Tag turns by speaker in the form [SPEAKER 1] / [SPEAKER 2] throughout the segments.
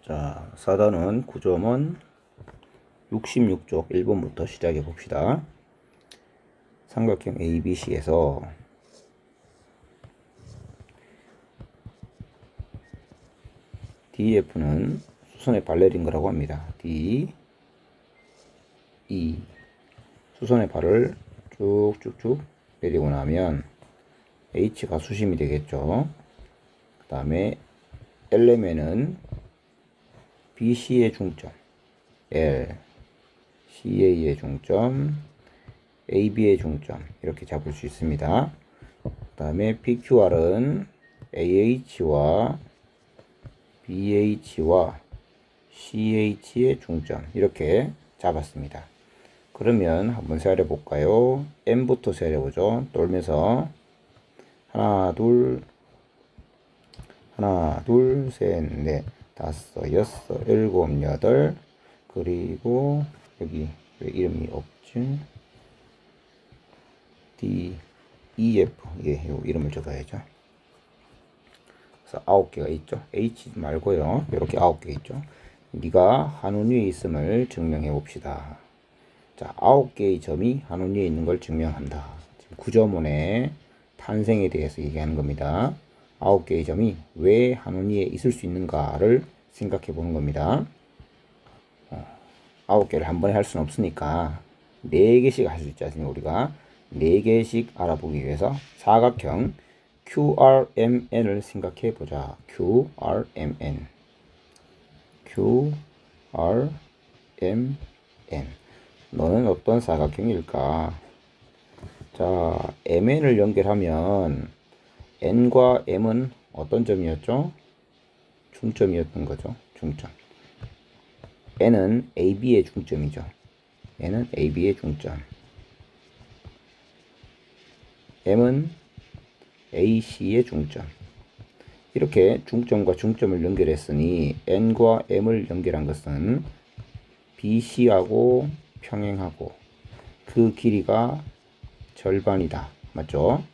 [SPEAKER 1] 자, 4단원 구조문 66쪽 1번부터 시작해 봅시다. 삼각형 ABC에서 DF는 수선의 발레린 거라고 합니다. D, E. 수선의 발을 쭉쭉쭉 내리고 나면 H가 수심이 되겠죠. 그 다음에 Lm에는 BC의 중점, L, CA의 중점, AB의 중점 이렇게 잡을 수 있습니다. 그 다음에 PQR은 AH와 BH와 CH의 중점 이렇게 잡았습니다. 그러면 한번 세알해 볼까요? M부터 세알해 보죠. 돌면서 하나 둘 셋 넷 다섯 여섯 일곱 여덟, 그리고 여기 왜 이름이 없지? D, E, F. 예, 요 이름을 적어야죠. 그래서 9개가 있죠. H 말고요. 이렇게 9개 있죠. 네가 한운 위에 있음을 증명해 봅시다. 자, 9개의 점이 한운 위에 있는 걸 증명한다. 지금 구조문의 탄생에 대해서 얘기하는 겁니다. 9개의 점이 왜 한운 위에 있을 수 있는가를 생각해 보는 겁니다. 9개를 한 번에 할 수는 없으니까 4개씩 할 수 있지 않습니까? 우리가 4개씩 알아보기 위해서 사각형 QRMN을 생각해 보자. QRMN. 너는 어떤 사각형일까? 자, MN을 연결하면 N과 M은 어떤 점이었죠? 중점이었던 거죠. 중점. N은 AB의 중점이죠. N은 AB의 중점. M은 AC의 중점. 이렇게 중점과 중점을 연결했으니 N과 M을 연결한 것은 BC하고 평행하고 그 길이가 절반이다. 맞죠?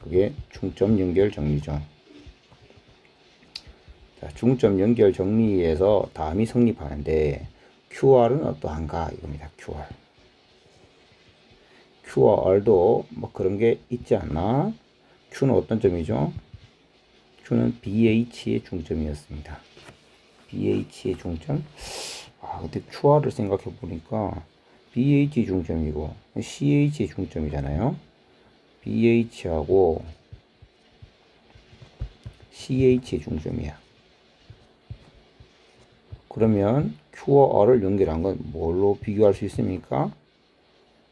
[SPEAKER 1] 그게 중점 연결 정리죠. 자, 중점 연결 정리에서 다음이 성립하는데 QR은 어떠한가 이겁니다. QR도 뭐 그런 게 있지 않나? Q는 어떤 점이죠? Q는 BH의 중점이었습니다. BH의 중점? 근데 QR을 생각해 보니까 BH 중점이고 CH의 중점이잖아요. BH하고 CH의 중점이야. 그러면 Q와 R을 연결한 건 뭘로 비교할 수 있습니까?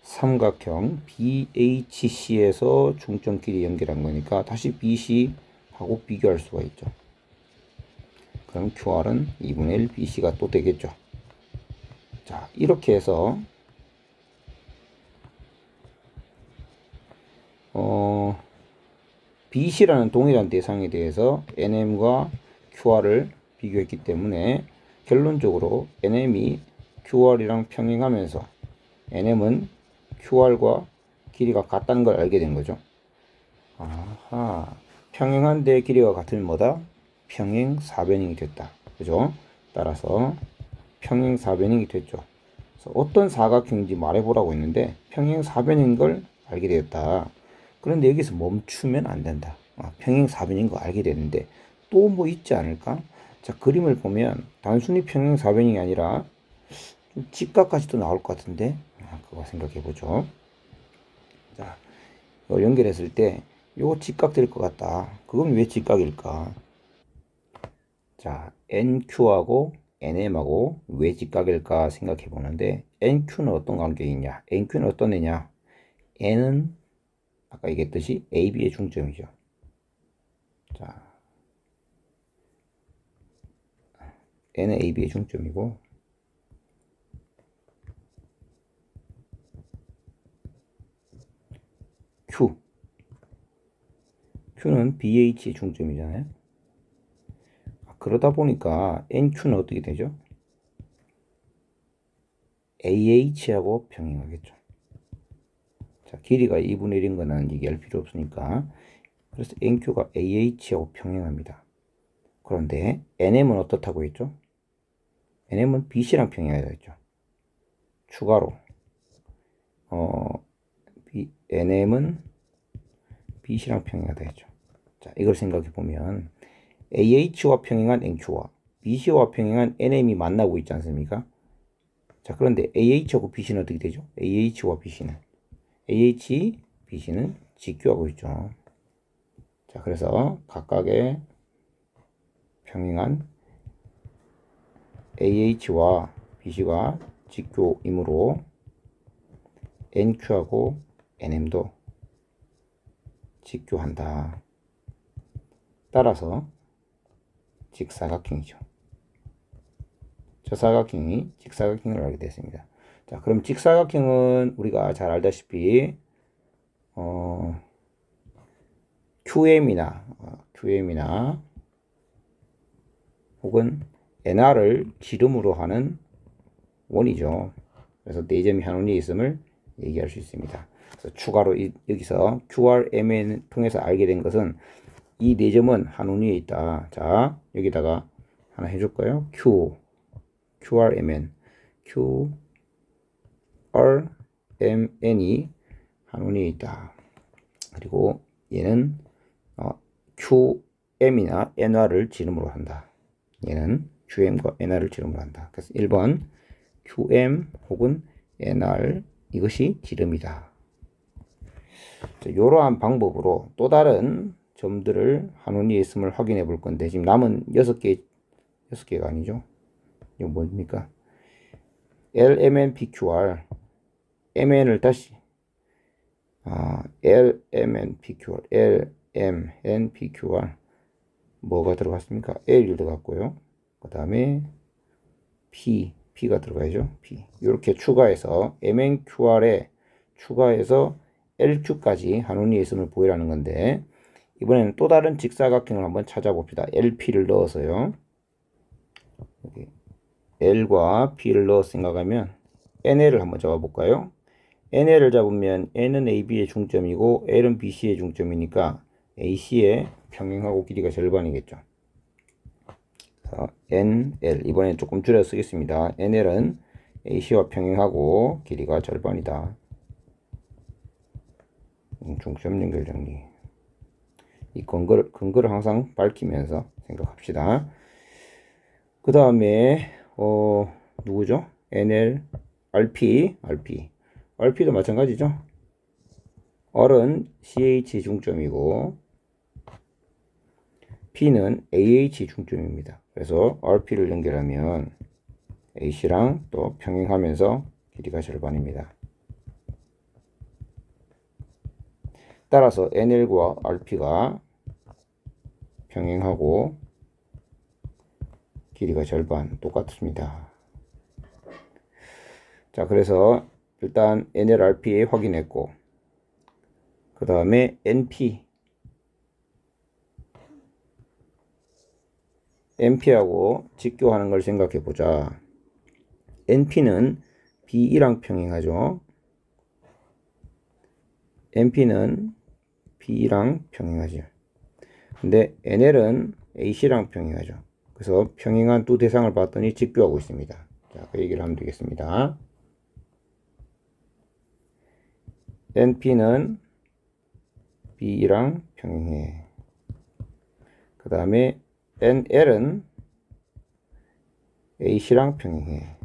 [SPEAKER 1] 삼각형 BHC에서 중점끼리 연결한 거니까 다시 BC하고 비교할 수가 있죠. 그럼 QR은 2분의 1 BC가 또 되겠죠. 자, 이렇게 해서 BC라는 동일한 대상에 대해서 NM과 QR을 비교했기 때문에 결론적으로 NM이 QR이랑 평행하면서 NM은 QR과 길이가 같다는 걸 알게 된 거죠. 아하, 평행한데 길이가 같으면 뭐다? 평행사변형이 됐다. 그죠? 따라서 평행사변형이 됐죠. 그래서 어떤 사각형인지 말해보라고 했는데 평행사변형인 걸 알게 되었다. 그런데 여기서 멈추면 안 된다. 평행사변인 거 알게 됐는데 또 뭐 있지 않을까? 자, 그림을 보면 단순히 평행사변이 아니라 좀 직각까지도 나올 것 같은데 그거 생각해 보죠. 자, 이걸 연결했을 때 이거 직각 될 것 같다. 그건 왜 직각일까? 자, NQ하고 NM하고 왜 직각일까 생각해 보는데 NQ는 어떤 관계가 있냐? NQ는 어떤 애냐? N은 아까 얘기했듯이 AB의 중점이죠. 자, N은 AB의 중점이고 Q는 BH의 중점이잖아요. 그러다 보니까 NQ는 어떻게 되죠? AH하고 평행하겠죠. 자, 길이가 2분의 1인 거는 얘기할 필요 없으니까. 그래서 NQ가 AH하고 평행합니다. 그런데 NM은 어떻다고 했죠? NM은 BC랑 평행해야 되겠죠. 추가로 NM은 BC랑 평행해야 되겠죠. 자, 이걸 생각해 보면 AH와 평행한 NQ와 BC와 평행한 NM이 만나고 있지 않습니까? 자, 그런데 AH하고 BC는 어떻게 되죠? AH와 BC는 BC는 직교하고 있죠. 자, 그래서 각각의 평행한 AH와 BC가 직교이므로 NQ하고 NM도 직교한다. 따라서 직사각형이죠. 저 사각형이 직사각형을 알게 됐습니다. 자, 그럼 직사각형은 우리가 잘 알다시피 QM이나 혹은 NR을 지름으로 하는 원이죠. 그래서 4점이 한 원이 있음을 얘기할 수 있습니다. 그래서 추가로 여기서 QRM을 통해서 알게 된 것은 이 4점은 한 원 위에 있다. 자, 여기다가 하나 해줄까요? QRMN 한 원 위에 있다. 그리고 얘는 QM이나 NR을 지름으로 한다. 얘는 QM과 NR을 지름으로 한다. 그래서 1번 QM 혹은 NR 이것이 지름이다. 이러한 방법으로 또 다른 점들을 한 원 위에 있음을 확인해 볼 건데 지금 남은 6개가 아니죠. 이거 뭡니까? LMNPQR MN을 다시 LMNPQR 뭐가 들어갔습니까? L이 들어갔고요. 그 다음에 P가 들어가야죠. P 이렇게 추가해서 MNQR에 추가해서 LQ까지 한 원 위에 있음을 보이라는 건데 이번에는 또 다른 직사각형을 한번 찾아봅시다. LP를 넣어서요. 여기 L과 P를 넣어 생각하면 NL을 한번 잡아볼까요? NL을 잡으면 N은 AB의 중점이고 L은 BC의 중점이니까 AC의 평행하고 길이가 절반이겠죠. NL 이번엔 조금 줄여 쓰겠습니다. NL은 AC와 평행하고 길이가 절반이다. 중점 연결 정리. 이 근거를 항상 밝히면서 생각합시다. 그 다음에 누구죠? NL, RP도 마찬가지죠. R은 CH 중점이고 P는 AH 중점입니다. 그래서 RP를 연결하면 AC랑 또 평행하면서 길이가 절반입니다. 따라서 NL과 RP가 평행하고 길이가 절반 똑같습니다. 자, 그래서 일단 NL, RP 확인했고 그 다음에 NP하고 직교하는 걸 생각해 보자. NP는 BE랑 평행하죠. NP는 BE랑 평행하죠. 근데 NL은 AC랑 평행하죠. 그래서 평행한 두 대상을 봤더니 직교하고 있습니다. 자, 그 얘기를 하면 되겠습니다. NP는 BE랑 평행해. 그 다음에 NL은 AC랑 평행해.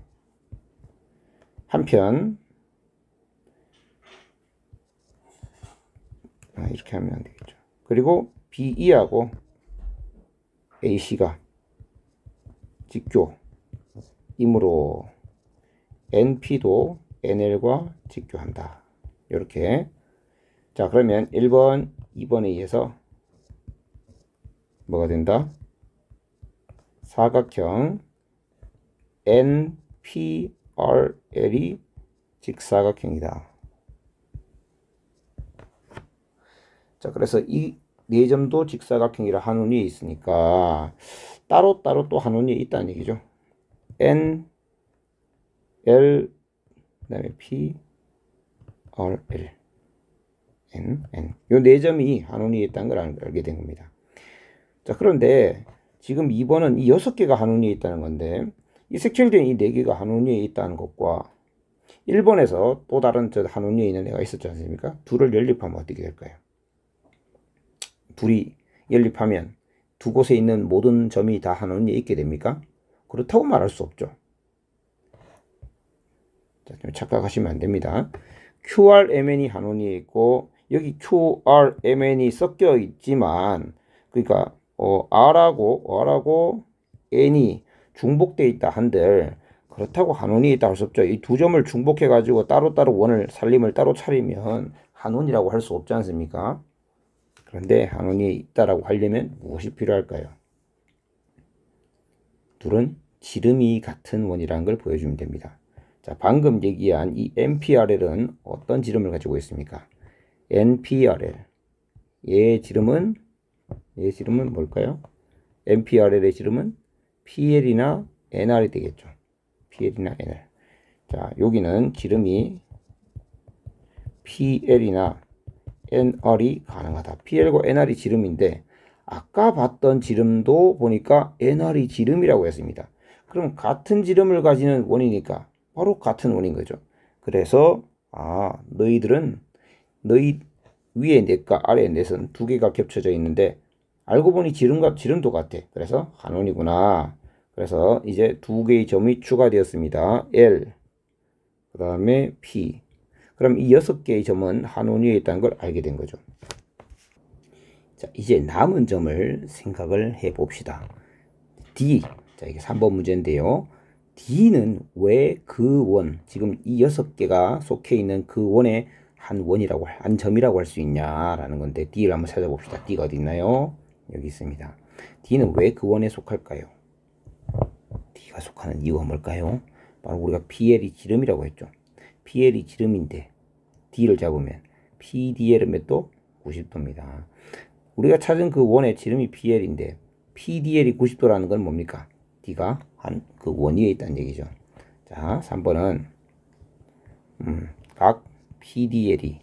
[SPEAKER 1] 한편 이렇게 하면 안 되겠죠. 그리고 BE하고 AC가 직교이므로 NP도 NL과 직교한다. 이렇게. 자, 그러면 1번, 2번에 의해서 뭐가 된다? 사각형 NPRL이 직사각형이다. 자, 그래서 이 4점도 직사각형이라 한 원위에 있으니까 따로따로 또 한 원위에 있다는 얘기죠. N, L, 그 다음에 P, R, L, N. 요 4점이 한 원위에 있다는 걸 알게 된 겁니다. 자, 그런데 지금 2번은 이 6개가 한 원위에 있다는 건데 이 색칠된 이 네 개가 한 원위에 있다는 것과 1번에서 또 다른 저 한 원위에 있는 애가 있었지 않습니까? 둘을 연립하면 어떻게 될까요? 둘이 연립하면 두 곳에 있는 모든 점이 다 한 원위에 있게 됩니까? 그렇다고 말할 수 없죠. 자, 좀 착각하시면 안 됩니다. QRMN이 한 원위에 있고 여기 QRMN이 섞여 있지만 그러니까 R하고 N이 중복되어 있다 한들 그렇다고 한 원위에 있다 할 수 없죠. 이 두 점을 중복해 가지고 따로따로 원을 살림을 따로 차리면 한 원이라고 할 수 없지 않습니까? 그런데 한 원위에 있다라고 하려면 무엇이 필요할까요? 둘은 지름이 같은 원이라는 걸 보여주면 됩니다. 자, 방금 얘기한 이 NPRL은 어떤 지름을 가지고 있습니까? NPRL. 얘의 지름은 뭘까요? NPRL의 지름은 PL이나 NR이 되겠죠. PL이나 NR. 자, 여기는 지름이 PL이나 NR이 가능하다. PL과 NR이 지름인데 아까 봤던 지름도 보니까 NR이 지름이라고 했습니다. 그럼 같은 지름을 가지는 원이니까 바로 같은 원인 거죠. 그래서 너희 위에 넷과 아래 넷은 두 개가 겹쳐져 있는데 알고 보니 지름도 같아. 그래서 한 원이구나. 그래서 이제 두 개의 점이 추가되었습니다. L 그 다음에 P. 그럼 이 6개의 점은 한 원위에 있다는 걸 알게 된 거죠. 자, 이제 남은 점을 생각을 해 봅시다. D. 자, 이게 3번 문제인데요. D는 왜 그 원, 지금 이 6개가 속해 있는 그 원의 한 점이라고 할 수 있냐라는 건데 D를 한번 찾아봅시다. D가 어디 있나요? 여기 있습니다. D는 왜 그 원에 속할까요? D가 속하는 이유가 뭘까요? 바로 우리가 PL이 지름이라고 했죠. PL이 지름인데 D를 잡으면 PDL은 몇 도? 90도입니다. 우리가 찾은 그 원의 지름이 PL인데 PDL이 90도라는 건 뭡니까? D가 그 원 위에 있다는 얘기죠. 자, 3번은 각 PDL이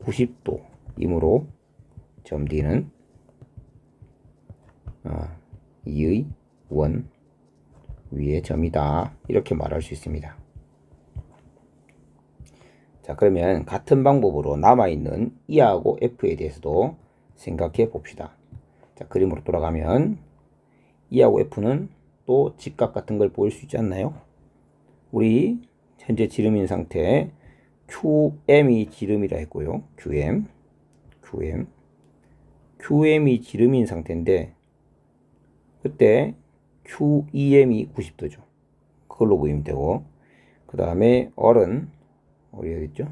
[SPEAKER 1] 90도이므로 점 D는 이의 원 위의 점이다. 이렇게 말할 수 있습니다. 자, 그러면 같은 방법으로 남아있는 E하고 F에 대해서도 생각해 봅시다. 자, 그림으로 돌아가면 E하고 F는 또 직각 같은 걸 보일 수 있지 않나요? 우리 현재 지름인 상태 QM이 지름이라 했고요. QM이 지름인 상태인데 그때 QEM이 90도죠. 그걸로 보이면 되고 그 다음에 R은 어디 있죠?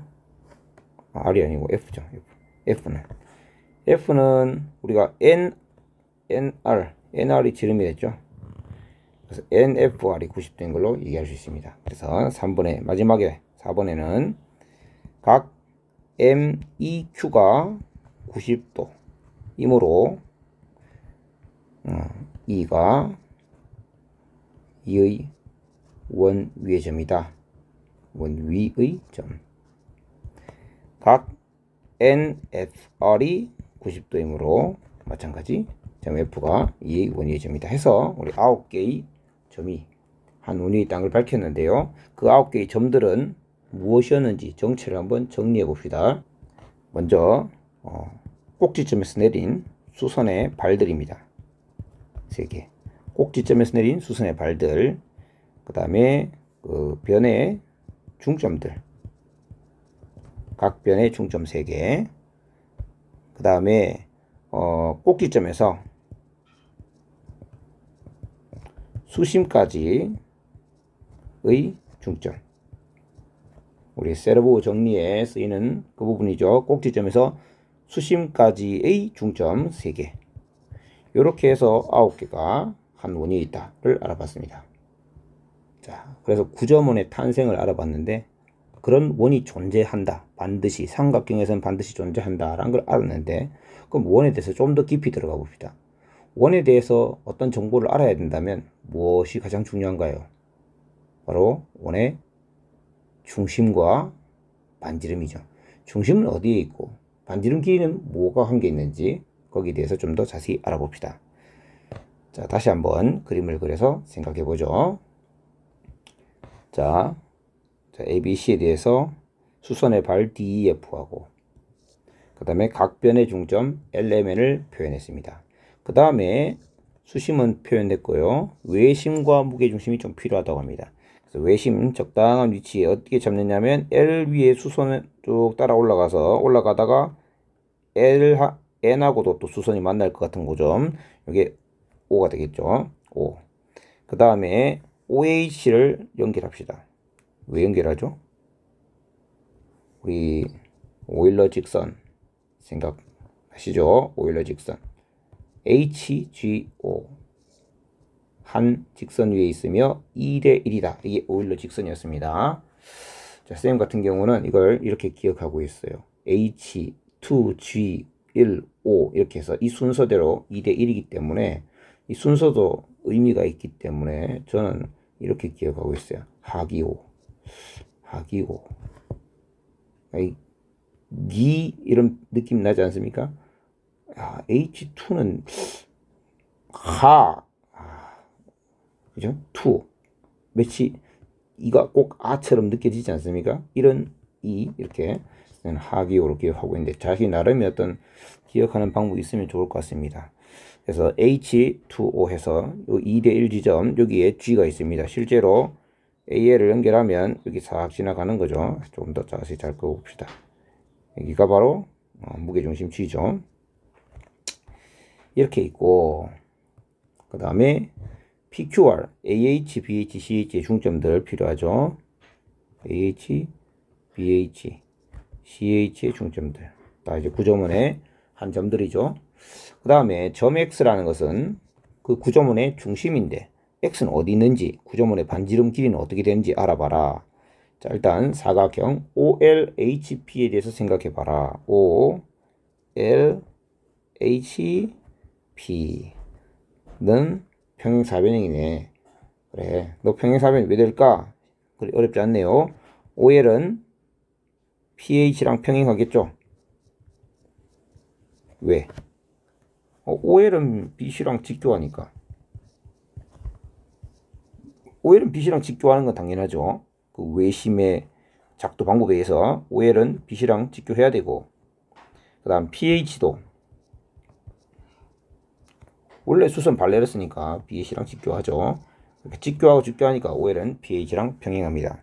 [SPEAKER 1] R이 아니고 F죠. F는 우리가 NR이 지름이 됐죠. 그래서 NFR이 90도인 걸로 얘기할 수 있습니다. 그래서 3번에 마지막에 4번에는 각 MEQ가 90도이므로 E가 이의 원 위의 점이다. 원 위의 점. 각 NFR이 90도이므로 마찬가지 점 F가 이의 원 위의 점이다 해서 우리 9개의 점이 한 원 위에 있다는 걸 밝혔는데요. 그 9개의 점들은 무엇이었는지 정체를 한번 정리해 봅시다. 먼저 꼭지점에서 내린 수선의 발들입니다. 3개. 꼭지점에서 내린 수선의 발들. 그 다음에 그 변의 중점들. 각 변의 중점 3개. 그 다음에 꼭지점에서 수심까지의 중점. 우리 세르보 정리에 쓰이는 그 부분이죠. 꼭지점에서 수심까지의 중점 3개. 이렇게 해서 9개가 한 원이 있다를 알아봤습니다. 자, 그래서 구점원의 탄생을 알아봤는데 그런 원이 존재한다. 반드시 삼각형에서는 반드시 존재한다라는 걸 알았는데 그럼 원에 대해서 좀 더 깊이 들어가 봅시다. 원에 대해서 어떤 정보를 알아야 된다면 무엇이 가장 중요한가요? 바로 원의 중심과 반지름이죠. 중심은 어디에 있고 반지름 길이는 뭐가 관계 있는지 거기에 대해서 좀 더 자세히 알아봅시다. 자, 다시 한번 그림을 그려서 생각해 보죠. 자, ABC에 대해서 수선의 발 DEF하고 그 다음에 각 변의 중점 LMN을 표현했습니다. 그 다음에 수심은 표현됐고요. 외심과 무게중심이 좀 필요하다고 합니다. 그래서 외심 적당한 위치에 어떻게 잡느냐면 L 위에 수선을 쭉 따라 올라가다가 N하고도 또 수선이 만날 것 같은 고점, 이게 O가 되겠죠. O. 그 다음에 OH를 연결합시다. 왜 연결하죠? 우리 오일러 직선 생각하시죠? 오일러 직선 HGO 한 직선 위에 있으며 2대 1이다. 이게 오일러 직선이었습니다. 자, 쌤 같은 경우는 이걸 이렇게 기억하고 있어요. H, 2, G, 1, O 이렇게 해서 이 순서대로 2대 1이기 때문에 이 순서도 의미가 있기 때문에 저는 이렇게 기억하고 있어요. 하기오. 니 이런 느낌 나지 않습니까? H2는 그죠? 2 매치 이가 꼭 아처럼 느껴지지 않습니까? 이런 이렇게 하기오로 기억하고 있는데 자기 나름의 어떤 기억하는 방법이 있으면 좋을 것 같습니다. 그래서 H2O 해서 2대 1 지점 여기에 G가 있습니다. 실제로 AL을 연결하면 여기 싹 지나가는 거죠. 조금 더 자세히 잘 그어봅시다. 여기가 바로 무게중심 G죠. 이렇게 있고 그 다음에 PQR, AH, BH, CH의 중점들 필요하죠. AH, BH, CH의 중점들. 다 이제 구조문의 한 점들이죠. 그 다음에 점 X라는 것은 그 구조문의 중심인데 X는 어디 있는지, 구조문의 반지름 길이는 어떻게 되는지 알아봐라. 자, 일단 사각형 OLHP에 대해서 생각해 봐라. OLHP는 평행사변형이네. 그래, 너 평행사변이 왜 될까? 그래, 어렵지 않네요. OL은 PH랑 평행하겠죠? 왜? OL은 BC랑 직교하니까. OL은 BC랑 직교하는 건 당연하죠. 그 외심의 작도 방법에 의해서 OL은 BC랑 직교해야 되고, 그 다음 PH도 원래 수선 발레였으니까 BH랑 직교하죠. 이렇게 직교하고 직교하니까 OL은 BH랑 평행합니다.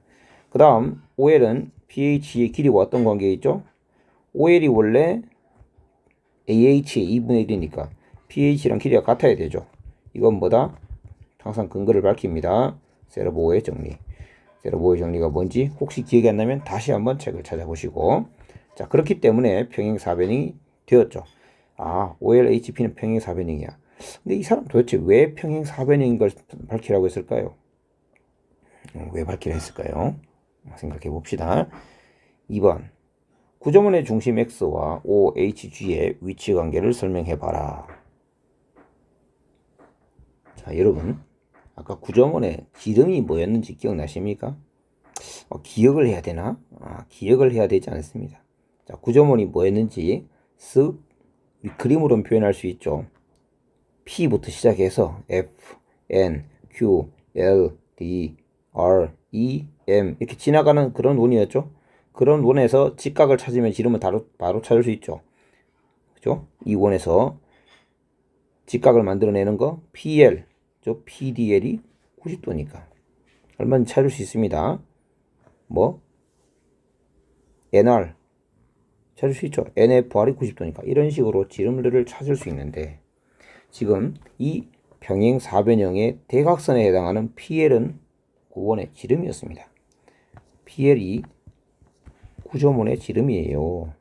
[SPEAKER 1] 그 다음 OL은 BH의 길이와 어떤 관계에 있죠? OL이 원래 AH의 2분의 1이니까 BH랑 길이가 같아야 되죠. 이건 뭐다? 항상 근거를 밝힙니다. 세르보의 정리. 세르보의 정리가 뭔지 혹시 기억이 안 나면 다시 한번 책을 찾아보시고. 자, 그렇기 때문에 평행사변이 되었죠. OLHP는 평행사변형이야. 근데 이 사람 도대체 왜 평행사변형인 걸 밝히라고 했을까요? 왜 밝히라 했을까요? 생각해 봅시다. 2번. 구조문의 중심 X와 OHG의 위치 관계를 설명해 봐라. 자, 여러분. 아까 구조문의 지름이 뭐였는지 기억나십니까? 기억을 해야 되나? 기억을 해야 되지 않습니다. 자, 구조문이 뭐였는지 쓱 그림으로 표현할 수 있죠. P부터 시작해서 F, N, Q, L, D, R, E, M 이렇게 지나가는 그런 원이었죠. 그런 원에서 직각을 찾으면 지름을 바로 찾을 수 있죠. 그죠? 이 원에서 직각을 만들어내는 거 PL, PDL이 90도니까 얼마든지 찾을 수 있습니다. 뭐 NR 찾을 수 있죠. NFR이 90도니까 이런 식으로 지름들을 찾을 수 있는데 지금 이 평행사변형의 대각선에 해당하는 PL은 구원의 지름이었습니다. PL이 구조문의 지름이에요.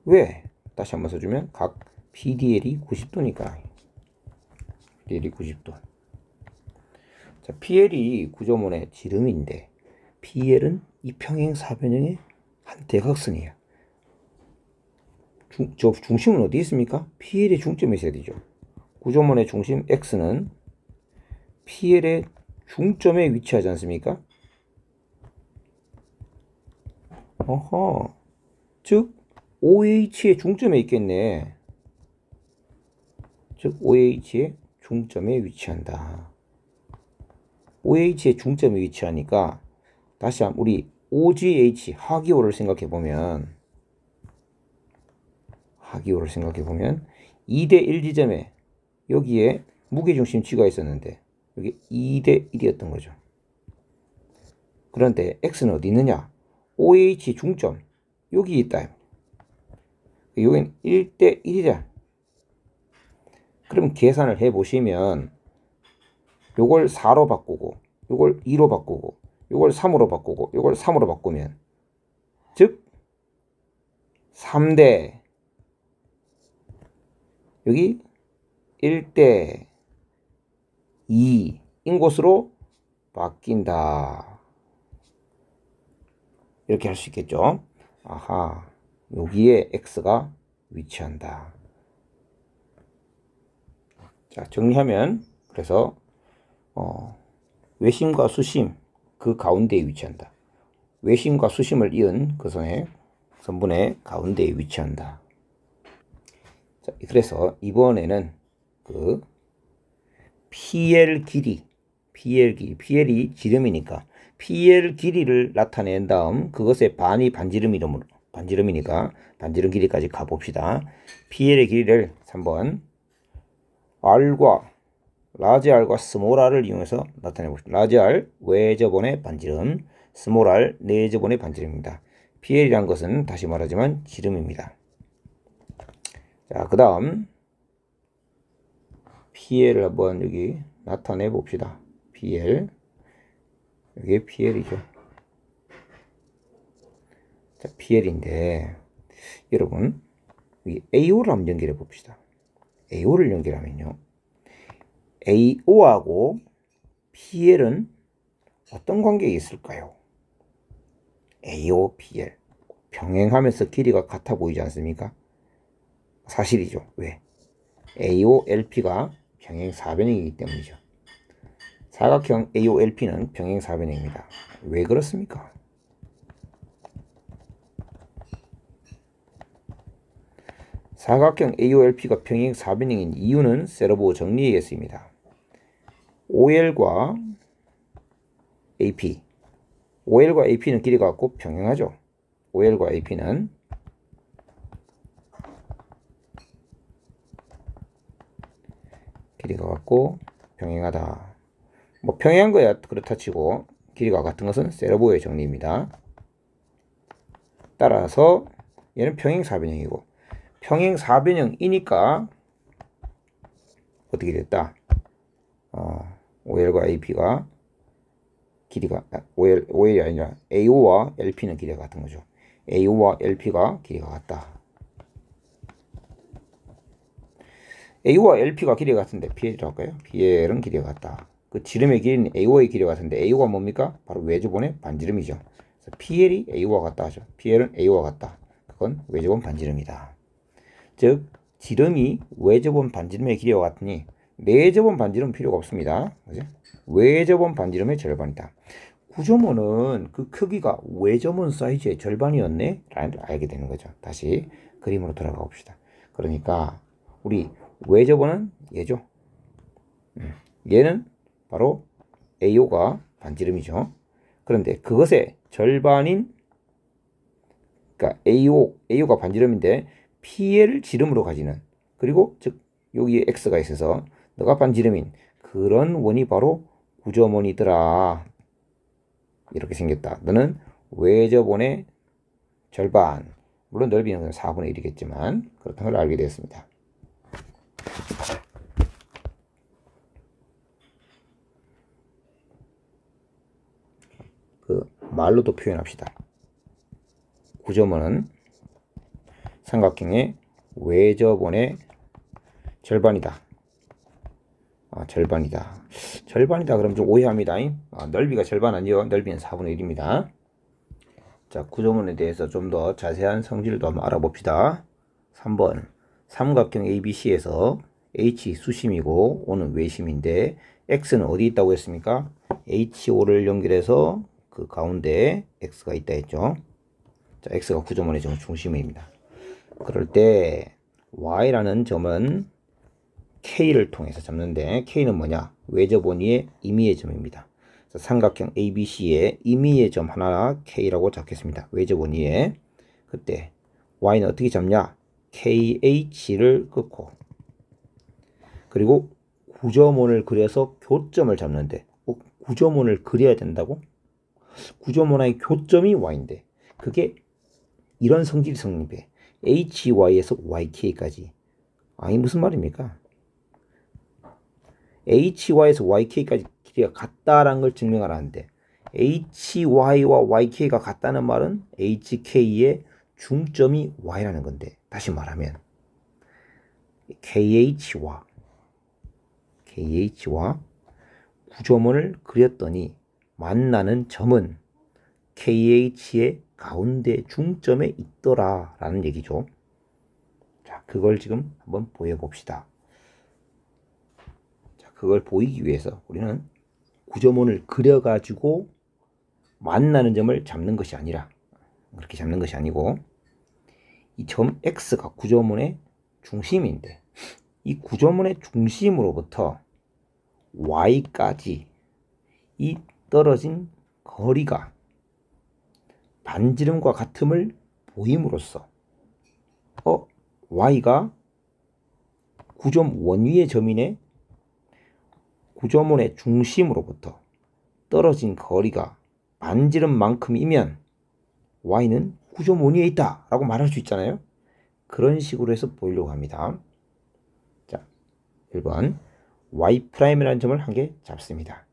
[SPEAKER 1] 왜? 다시 한번 써주면 각 PDL이 90도니까 PDL이 90도. 자, PL이 구조문의 지름인데 PL은 이 평행사변형의 한 대각선이에요. 저 중심은 어디 있습니까? PL의 중점에 있어야 되죠. 구조문의 중심 X는 PL의 중점에 위치하지 않습니까? 즉 OH의 중점에 있겠네. 즉 OH의 중점에 위치한다. OH의 중점에 위치하니까 다시 한번 우리 OGH 하기호를 생각해 보면 2대 1 지점에 여기에 무게중심 G가 있었는데 여기 2대 1이었던 거죠. 그런데 X는 어디 있느냐? OH 중점 여기 있다. 여기는 1대 1이다. 그럼 계산을 해 보시면 요걸 4로 바꾸고 요걸 2로 바꾸고 요걸 3으로 바꾸고 요걸 3으로 바꾸면 즉 3대 여기 1대 2인 곳으로 바뀐다. 이렇게 할 수 있겠죠. 아하, 여기에 X가 위치한다. 자, 정리하면 그래서 외심과 수심 그 가운데에 위치한다. 외심과 수심을 이은 그 선분의 가운데에 위치한다. 자, 그래서 이번에는 그 PL 길이, PL이 지름이니까 PL 길이를 나타낸 다음 그것의 반이 반지름이니까 반지름 길이까지 가봅시다. PL의 길이를 3번 R과 라지 R과 스몰 R을 이용해서 나타내 봅시다. 라지 R 외접원의 반지름, 스몰 R 내접원의 반지름입니다. PL이란 것은 다시 말하지만 지름입니다. 자, 그 다음 PL을 한번 여기 나타내 봅시다. PL 여기 PL이죠. 자, PL인데 여러분 여기 AO를 한번 연결해 봅시다. AO를 연결하면요, AO하고 PL은 어떤 관계가 있을까요? AO, PL 병행하면서 길이가 같아 보이지 않습니까? 사실이죠. 왜? AO, LP가 평행 사변형이기 때문이죠. 사각형 AO, LP는 평행 사변형입니다. 왜 그렇습니까? 사각형 AO, LP가 평행 사변형인 이유는 세로보 정리에 의해서입니다. OL과 AP, OL과 AP는 길이가 같고 평행하죠. OL과 AP는 길이가 같고 평행하다. 뭐 평행한 거야 그렇다 치고 길이가 같은 것은 세로보의 정리입니다. 따라서 얘는 평행 사변형이고 평행 사변형이니까 어떻게 됐다? OL과 AP가 길이가 OL이 아니라 AO와 LP는 길이가 같은 거죠. AO와 LP가 길이가 같다. AO와 LP가 길이가 같은데 PL이라고 할까요? PL은 길이가 같다. 그 지름의 길이는 AO의 길이가 같은데 AO가 뭡니까? 바로 외접원의 반지름이죠. 그래서 PL이 AO와 같다 하죠. PL은 AO와 같다. 그건 외접원 반지름이다. 즉 지름이 외접원 반지름의 길이와 같으니 내접원 반지름 필요가 없습니다. 그죠? 외접원 반지름의 절반이다. 구조문은 그 크기가 외접원 사이즈의 절반이었네? 라는 걸 알게 되는 거죠. 다시 그림으로 돌아가 봅시다. 그러니까 우리 외접원은 얘죠. 얘는 바로 AO가 반지름이죠. 그런데 그것의 절반인, 그러니까 AO가 반지름인데 PL을 지름으로 가지는, 그리고 즉 여기에 X가 있어서 너가 반지름인 그런 원이 바로 구조원이더라. 이렇게 생겼다. 너는 외접원의 절반, 물론 넓이는 4분의 1이겠지만 그렇다는 걸 알게 되었습니다. 그 말로도 표현합시다. 구조원은 삼각형의 외접원의 절반이다. 절반이다. 절반이다 그러면 좀 오해합니다. 넓이가 절반 아니요. 넓이는 4분의 1입니다. 자, 구조문에 대해서 좀 더 자세한 성질도 한번 알아봅시다. 3번 삼각형 ABC에서 H 수심이고 O는 외심인데 X는 어디 있다고 했습니까? HO를 연결해서 그 가운데에 X가 있다 했죠. 자, X가 구조문의 중심입니다. 그럴 때 Y라는 점은 K를 통해서 잡는데 K는 뭐냐? 외접 원위의 임의의 점입니다. 삼각형 ABC의 임의의 점 하나 K라고 잡겠습니다. 외접 원위에. 그때 Y는 어떻게 잡냐? KH를 끊고 그리고 구점원을 그려서 교점을 잡는데 구점원을 그려야 된다고? 구점원의 교점이 Y인데 그게 이런 성질이 성립해. HY에서 YK까지. 아니 무슨 말입니까? HY에서 YK까지 길이가 같다라는 걸 증명하라는데 HY와 YK가 같다는 말은 HK의 중점이 Y라는 건데 다시 말하면 KH와 구점원을 그렸더니 만나는 점은 KH의 가운데 중점에 있더라 라는 얘기죠. 자, 그걸 지금 한번 보여봅시다. 자, 그걸 보이기 위해서 우리는 구점원을 그려가지고 만나는 점을 잡는 것이 아니라 그렇게 잡는 것이 아니고 이 점 X가 구점원의 중심인데 이 구점원의 중심으로부터 Y까지 이 떨어진 거리가 반지름과 같음을 보임으로써 Y가 구점 원위의 점이네. 구점원의 중심으로부터 떨어진 거리가 반지름만큼이면 Y는 구점 원위에 있다 라고 말할 수 있잖아요. 그런 식으로 해서 보이려고 합니다. 자, 1번 Y'이라는 점을 한 개 잡습니다.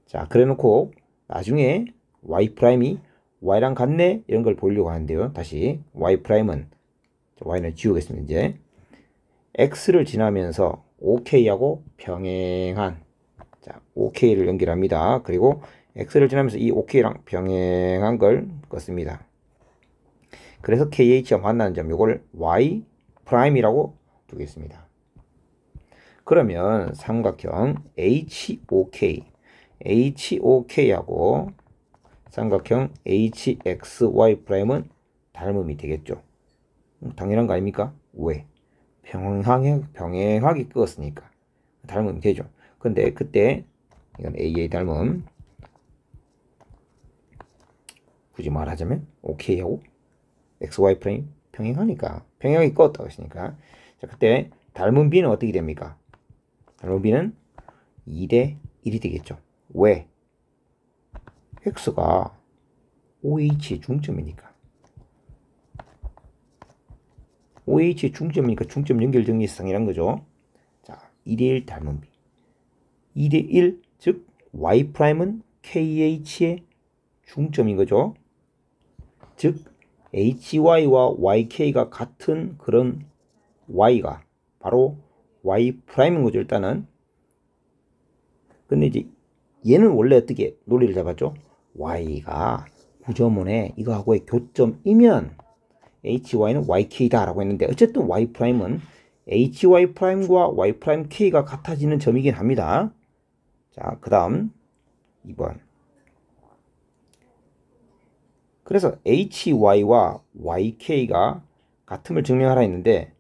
[SPEAKER 1] 자, 그래 놓고 나중에 Y'이 Y랑 같네 이런 걸 보이려고 하는데요. 다시 Y'은 Y는 지우겠습니다. 이제 X를 지나면서 OK하고 병행한 자, OK를 연결합니다. 그리고 X를 지나면서 이 OK랑 병행한 걸 껐습니다. 그래서 KH와 만나는 점 이걸 Y'이라고 두겠습니다. 그러면 삼각형 HOK하고 삼각형 HXY'은 닮음이 되겠죠. 당연한 거 아닙니까? 왜? 병행하게 끄었으니까 닮음이 되죠. 근데 그때 이건 AA 닮음 굳이 말하자면 OK하고 XY 프레임 평행하니까 평행하게 껐다고 했으니까 자, 그때 닮은 B는 어떻게 됩니까? 닮은 B는 2대 1이 되겠죠. 왜? X가 OH의 중점이니까 OH의 중점이니까 중점 연결 정리상이란 거죠. 자, 2대1 닮은 B 2대1 즉 Y'은 KH의 중점인 거죠. 즉 HY와 YK가 같은 그런 Y가 바로 Y'인 거죠. 일단은 근데 이제 얘는 원래 어떻게 논리를 잡았죠? Y가 구점원에 이거하고의 교점이면 HY는 YK다 라고 했는데 어쨌든 Y'은 HY'과 Y'K가 같아지는 점이긴 합니다. 자, 그 다음 2번 그래서 HY와 YK가 같음을 증명하라 했는데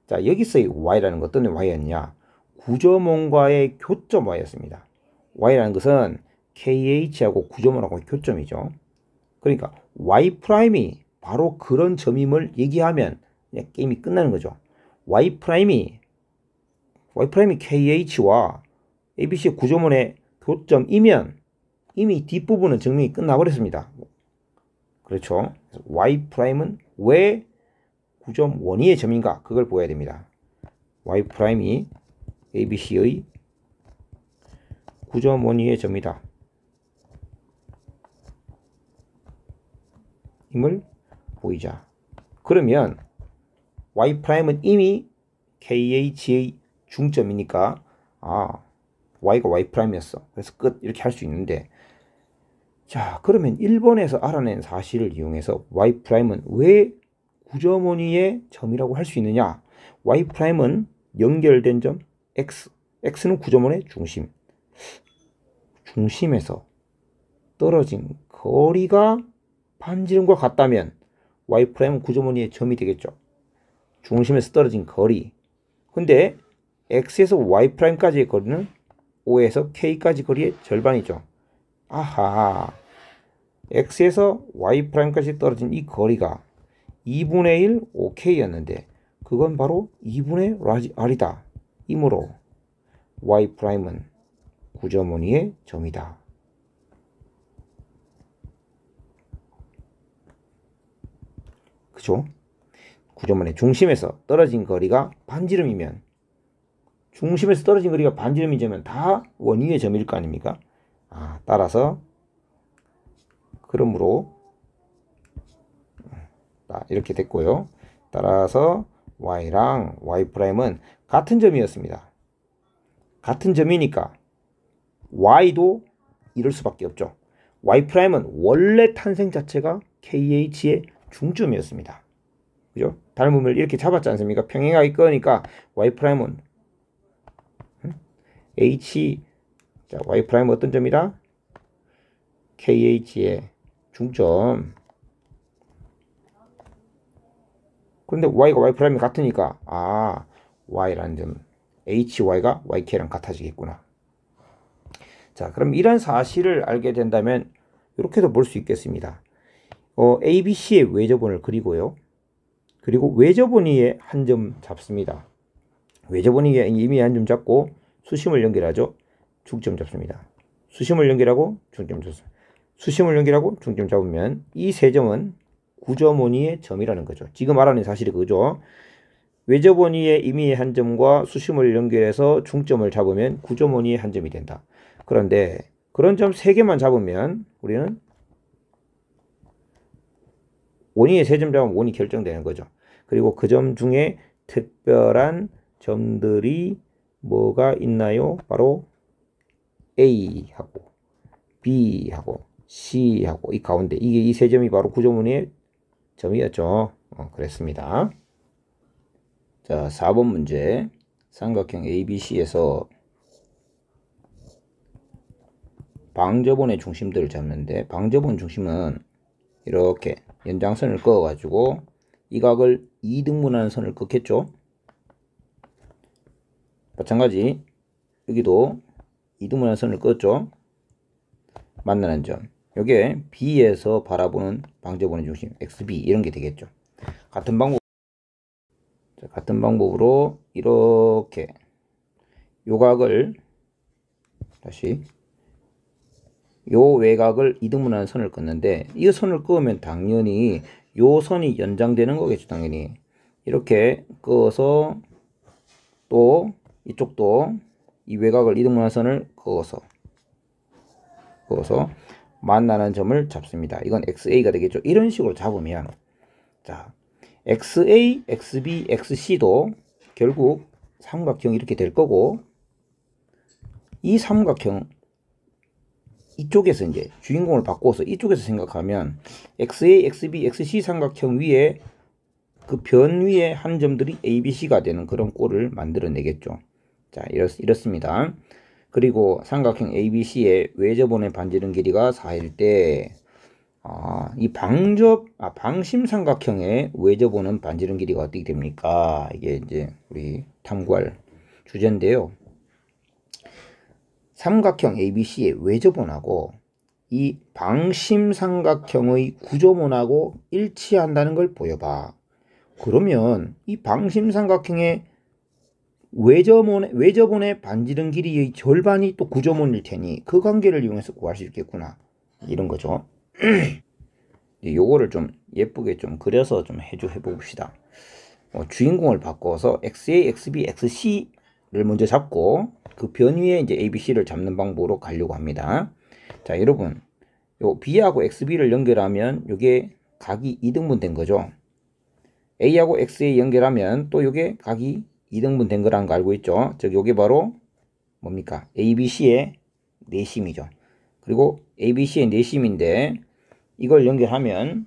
[SPEAKER 1] 자, 여기서의 Y라는 건 어떤 Y였냐? 구점원과의 교점 Y였습니다. Y라는 것은 KH하고 구점원하고의 교점이죠. 그러니까 Y'이 바로 그런 점임을 얘기하면 그냥 게임이 끝나는 거죠. Y'이 KH와 ABC의 구점원의 교점이면 이미 뒷부분은 증명이 끝나버렸습니다. 그렇죠. Y'은 왜 구점 원위의 점인가? 그걸 보아야 됩니다. Y'이 ABC의 구점 원위의 점이다. 임을 보이자. 그러면 Y'은 이미 KH의 중점이니까 Y가 Y'이었어. 그래서 끝 이렇게 할 수 있는데 자, 그러면 1번에서 알아낸 사실을 이용해서 Y'은 왜 구점원위의 점이라고 할 수 있느냐? Y'은 연결된 점 X는 구점원의 중심에서 떨어진 거리가 반지름과 같다면 Y'은 구점원위의 점이 되겠죠. 중심에서 떨어진 거리. 근데 x에서 y'까지의 거리는 O에서 K까지 거리의 절반이죠. 아하, x에서 y'까지 떨어진 이 거리가 2분의 1 OK였는데 그건 바로 2분의 R이다. 이므로 y'은 9.52의 점이다. 그죠? 9.5의 중심에서 떨어진 거리가 반지름이면, 중심에서 떨어진 거리가 반지름이면 다 원위의 점일 거 아닙니까? 따라서 그러므로 이렇게 됐고요. 따라서 y랑 y'은 같은 점이었습니다. 같은 점이니까 y도 이럴 수밖에 없죠. y'은 원래 탄생 자체가 KH의 중점이었습니다. 그죠? 닮음을 이렇게 잡았지 않습니까? 평행하게 끄니까 y'은 자, y'은 어떤 점이다? KH의 중점. 그런데 y가 y'이 같으니까 y라는 점, hy가 yk랑 같아지겠구나. 자, 그럼 이런 사실을 알게 된다면 이렇게도 볼 수 있겠습니다. ABC의 외접원을 그리고요. 그리고 외접원위에 한 점 잡습니다. 외접원위에 이미 한 점 잡고 수심을 연결하죠. 중점 잡습니다. 수심을 연결하고 중점 잡습니다. 수심을 연결하고 중점 잡으면 이 세 점은 9.52의 점이라는 거죠. 지금 알아낸 사실이 그죠. 외접원위에 임의의 한 점과 수심을 연결해서 중점을 잡으면 9.52의 한 점이 된다. 그런데 그런 점 3개만 잡으면 우리는 원위에 3점 잡으면 원이 결정되는 거죠. 그리고 그 점 중에 특별한 점들이 뭐가 있나요? 바로 A하고 B하고 C하고 이 가운데 이 세 점이 바로 9.52의 점이었죠. 그랬습니다. 자, 4번 문제. 삼각형 ABC에서 방접원의 중심들을 잡는데, 방접원 중심은 이렇게 연장선을 그어 가지고 이 각을 2등분하는 선을 긋겠죠. 마찬가지 여기도 2등분하는 선을 그었죠. 만나는 점, 요게 B에서 바라보는 방접원의 중심 XB 이런 게 되겠죠. 같은 방법으로 이렇게 요각을 다시 요 외곽을 2등분하는 선을 긋는데, 이 선을 그으면 당연히 요 선이 연장되는 거겠죠. 당연히 이렇게 그어서 또 이쪽도 이 외곽을 2등분하는 선을 그어서 만나는 점을 잡습니다. 이건 XA가 되겠죠. 이런 식으로 잡으면, 자, XA, XB, XC도 결국 삼각형이 이렇게 될 거고, 이 삼각형 이쪽에서 이제 주인공을 바꿔서 이쪽에서 생각하면 XA, XB, XC 삼각형 위에 그 변 위에 한 점들이 ABC가 되는 그런 꼴을 만들어내겠죠. 자, 이렇습니다. 그리고 삼각형 ABC의 외접원의 반지름 길이가 4일 때, 이 방심 삼각형의 외접원은 반지름 길이가 어떻게 됩니까? 이게 이제 우리 탐구할 주제인데요. 삼각형 ABC의 외접원하고 이 방심 삼각형의 구조원하고 일치한다는 걸 보여봐. 그러면 이 방심 삼각형의 외접원의 반지름 길이의 절반이 또 구조원일 테니 그 관계를 이용해서 구할 수 있겠구나. 이런 거죠. 요거를 좀 예쁘게 좀 그려서 좀 해봅시다. 주인공을 바꿔서 XA, XB, XC를 먼저 잡고 그 변 위에 이제 ABC를 잡는 방법으로 가려고 합니다. 자, 여러분, 요 B하고 XB를 연결하면 요게 각이 2등분 된 거죠. A하고 XA 연결하면 또 요게 각이 2등분 된 거라는 거 알고 있죠? 즉 요게 바로 뭡니까? ABC의 내심이죠. 그리고 ABC의 내심인데 이걸 연결하면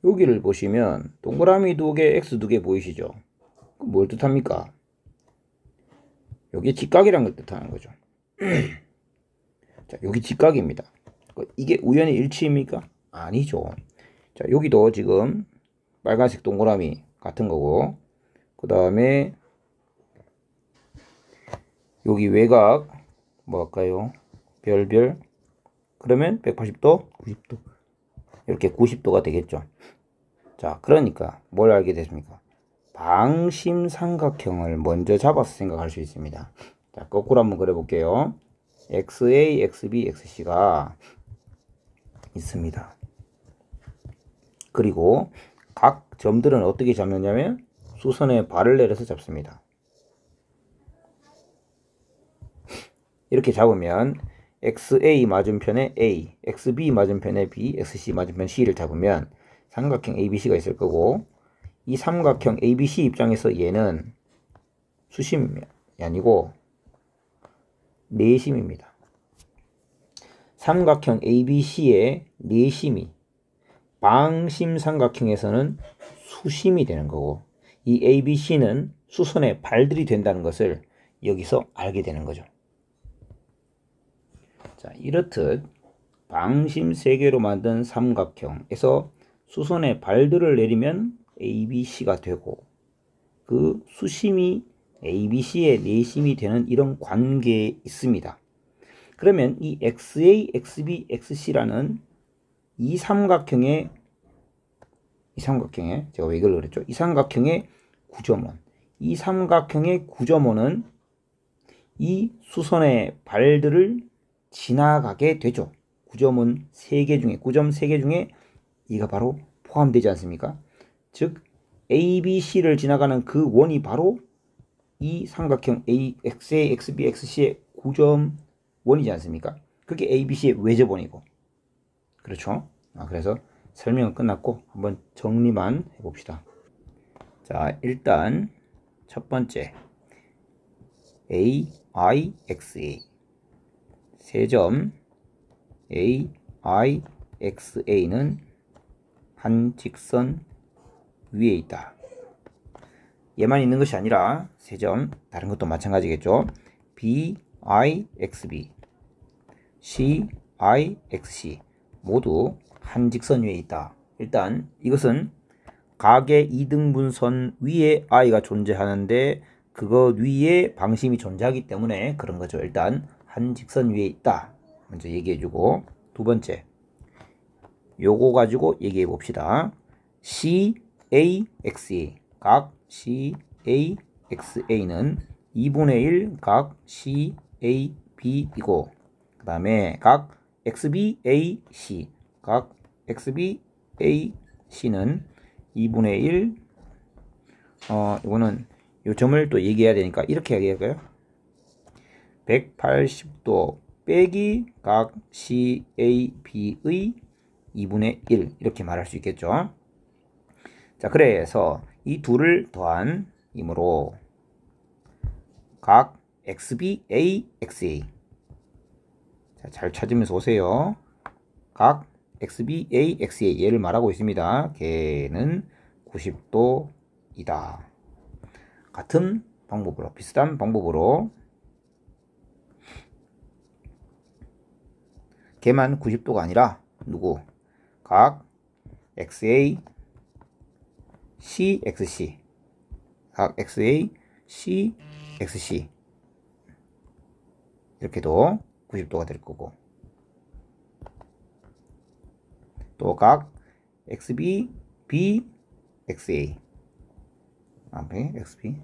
[SPEAKER 1] 여기를 보시면 동그라미 2개, X 2개 보이시죠? 뭘 뜻합니까? 여기 직각이라는 걸 뜻하는 거죠. 자, 여기 직각입니다. 이게 우연히 일치입니까? 아니죠. 자, 여기도 지금 빨간색 동그라미 같은 거고, 그 다음에 여기 외곽 뭐 할까요? 별별. 그러면 180도, 90도. 이렇게 90도가 되겠죠. 자, 그러니까 뭘 알게 됐습니까? 방심삼각형을 먼저 잡아서 생각할 수 있습니다. 자, 거꾸로 한번 그려볼게요. XA, XB, XC가 있습니다. 그리고 각 점들은 어떻게 잡느냐면 수선에 발을 내려서 잡습니다. 이렇게 잡으면 XA 맞은편에 A, XB 맞은편에 B, XC 맞은편 C를 잡으면 삼각형 ABC가 있을 거고, 이 삼각형 ABC 입장에서 얘는 수심이 아니고 내심입니다. 삼각형 ABC의 내심이 방심 삼각형에서는 수심이 되는 거고, 이 ABC는 수선의 발들이 된다는 것을 여기서 알게 되는 거죠. 자, 이렇듯 방심 3개로 만든 삼각형에서 수선의 발들을 내리면 ABC가 되고, 그 수심이 ABC의 내심이 되는 이런 관계에 있습니다. 그러면 이 XA, XB, XC라는 이 삼각형의 제가 왜 이걸 그랬죠? 이 삼각형의 구점원. 이 삼각형의 구점원은 이 수선의 발들을 지나가게 되죠. 구점 3개 중에 이가 바로 포함되지 않습니까? 즉 ABC를 지나가는 그 원이 바로 이 삼각형 XA, XB, XC의 구점원이지 않습니까? 그게 ABC의 외접원이고. 그렇죠? 그래서 설명은 끝났고 한번 정리만 해봅시다. 자, 일단 첫 번째 AIXA 세점 AIXA는 한 직선 위에 있다. 얘만 있는 것이 아니라 세점 다른 것도 마찬가지겠죠. BIXB, CIXC 모두 한 직선 위에 있다. 일단 이것은 각의 이등분선 위에 i가 존재하는데 그것 위에 방심이 존재하기 때문에 그런 거죠. 일단 한 직선 위에 있다. 먼저 얘기해주고, 두 번째 요거 가지고 얘기해 봅시다. CAXA 각 CAXA는 2분의 1 각 CAB이고, 그 다음에 각 XBAC 각 XBAC는 2분의 1 이거는 요 점을 또 얘기해야 되니까 이렇게 얘기할까요? 180도 빼기 각 CAB의 2분의 1 이렇게 말할 수 있겠죠. 자, 그래서 이 둘을 더한 이므로 각 XBAXA, 자, 잘 찾으면서 오세요. 각 XBAXA 얘를 말하고 있습니다. 걔는 90도이다. 같은 방법으로, 비슷한 방법으로 걔만 90도가 아니라 누구? 각 XA, CXC 각 XA, CXC 이렇게도 90도가 될 거고, 또 각 XB, BXA XB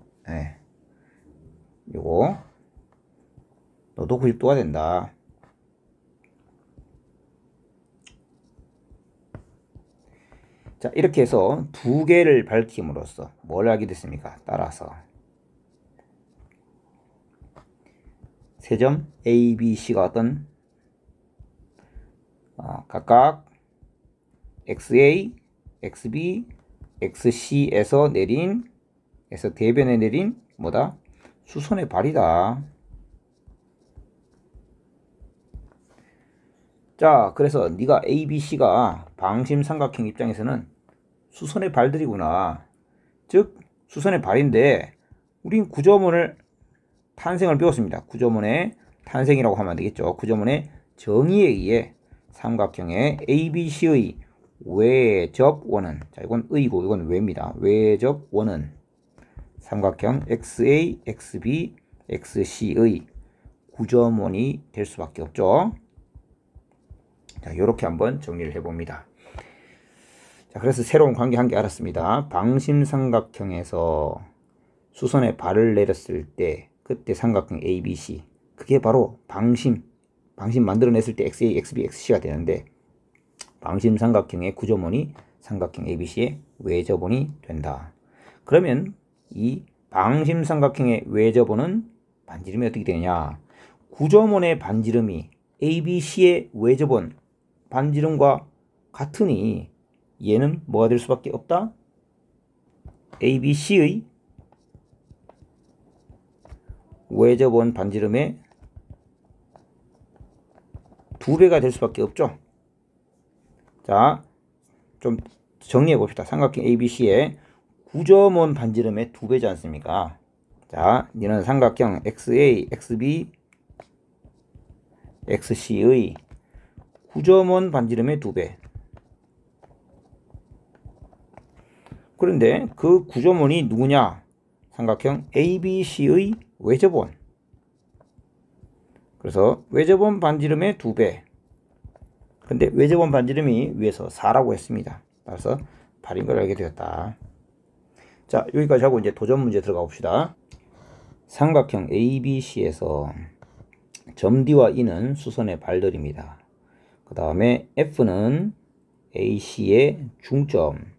[SPEAKER 1] 요거 너도 90도가 된다. 자, 이렇게 해서 두 개를 밝힘으로써 뭘 알게 됐습니까? 따라서 세점 ABC가 어떤 각각 XA, XB, XC에서 대변에 내린 뭐다? 수선의 발이다. 자, 그래서 네가 ABC가 방심삼각형 입장에서는 수선의 발들이구나. 즉 수선의 발인데 우린 구점원을 탄생을 배웠습니다. 구점원의 탄생이라고 하면 되겠죠. 구점원의 정의에 의해 삼각형의 ABC의 외접원은, 자, 이건 의고 이건 외입니다. 외접원은 삼각형 XA, XB, XC의 구점원이 될 수밖에 없죠. 자, 이렇게 한번 정리를 해봅니다. 자, 그래서 새로운 관계 한 개 알았습니다. 방심삼각형에서 수선에 발을 내렸을 때 그때 삼각형 ABC, 그게 바로 방심 만들어냈을 때 XA, XB, XC가 되는데, 방심삼각형의 구점원이 삼각형 ABC의 외접원이 된다. 그러면 이 방심삼각형의 외접원은 반지름이 어떻게 되느냐? 구점원의 반지름이 ABC의 외접원 반지름과 같으니 얘는 뭐가 될 수밖에 없다? ABC의 외접원 반지름의 2배가 될 수밖에 없죠. 자, 좀 정리해 봅시다. 삼각형 ABC의 구점원 반지름의 2배지 않습니까? 자, 얘는 삼각형 XA, XB, XC의 구점원 반지름의 2배. 그런데 그 구점원이 누구냐? 삼각형 ABC의 외접원. 그래서 외접원 반지름의 2배. 근데 외접원 반지름이 위에서 4라고 했습니다. 따라서 8인 걸 알게 되었다. 자, 여기까지 하고 이제 도전 문제 들어가 봅시다. 삼각형 ABC에서 점 D와 E는 수선의 발들입니다. 그 다음에 F는 AC의 중점,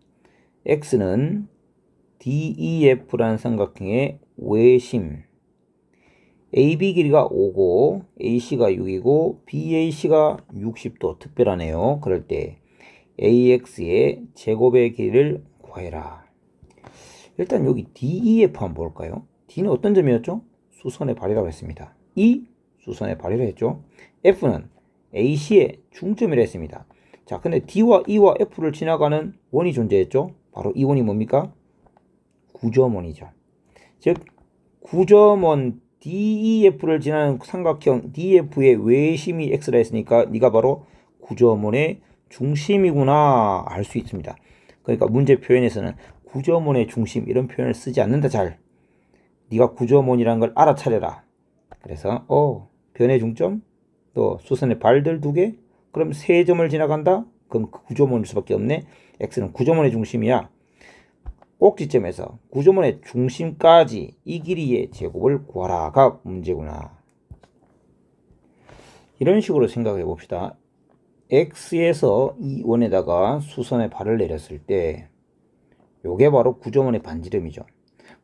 [SPEAKER 1] X는 DEF라는 삼각형의 외심, AB 길이가 5고 AC가 6이고 BAC가 60도. 특별하네요. 그럴 때 AX의 제곱의 길이를 구해라. 일단 여기 DEF 한번 볼까요? D는 어떤 점이었죠? 수선의 발이라고 했습니다. E 수선의 발이라 했죠. F는 AC의 중점이라 했습니다. 자, 근데 D와 E와 F를 지나가는 원이 존재했죠. 바로 이 원이 뭡니까? 구점원이죠. 즉 구점원 DEF를 지나는 삼각형 DF의 외심이 X라 했으니까 네가 바로 구점원의 중심이구나 알 수 있습니다. 그러니까 문제 표현에서는 구점원의 중심 이런 표현을 쓰지 않는다. 잘 네가 구점원이라는 걸 알아차려라. 그래서 변의 중점, 또 수선의 발들 2개, 그럼 3점을 지나간다? 그럼 그 구점원일 수밖에 없네. X는 구점원의 중심이야. 꼭지점에서 구점원의 중심까지 이 길이의 제곱을 구하라가 문제구나. 이런 식으로 생각해 봅시다. X에서 이 원에다가 수선의 발을 내렸을 때 요게 바로 구점원의 반지름이죠.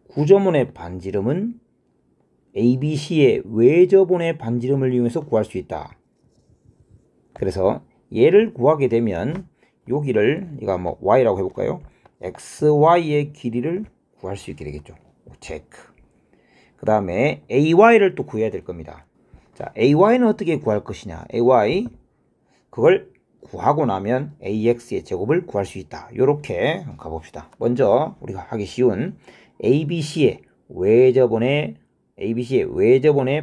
[SPEAKER 1] 구점원의 반지름은 ABC의 외접원의 반지름을 이용해서 구할 수 있다. 그래서 얘를 구하게 되면 여기를 이거 뭐 Y라고 해볼까요? XY의 길이를 구할 수 있게 되겠죠. 체크. 그 다음에 AY를 또 구해야 될 겁니다. 자, AY는 어떻게 구할 것이냐? AY 그걸 구하고 나면 AX의 제곱을 구할 수 있다. 요렇게 가봅시다. 먼저 우리가 하기 쉬운 ABC의 외접원의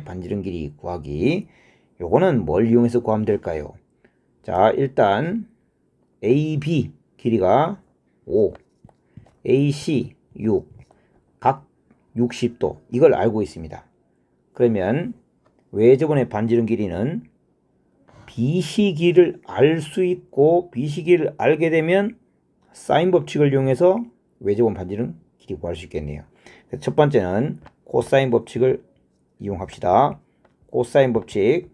[SPEAKER 1] 반지름 길이 구하기. 요거는 뭘 이용해서 구하면 될까요? 자, 일단 AB 길이가 5, AC 6, 각 60도 이걸 알고 있습니다. 그러면 외접원의 반지름 길이는 BC 길이를 알 수 있고, BC 길이를 알게 되면 사인 법칙을 이용해서 외접원 반지름 길이 구할 수 있겠네요. 첫 번째는 코사인 법칙을 이용합시다. 코사인 법칙,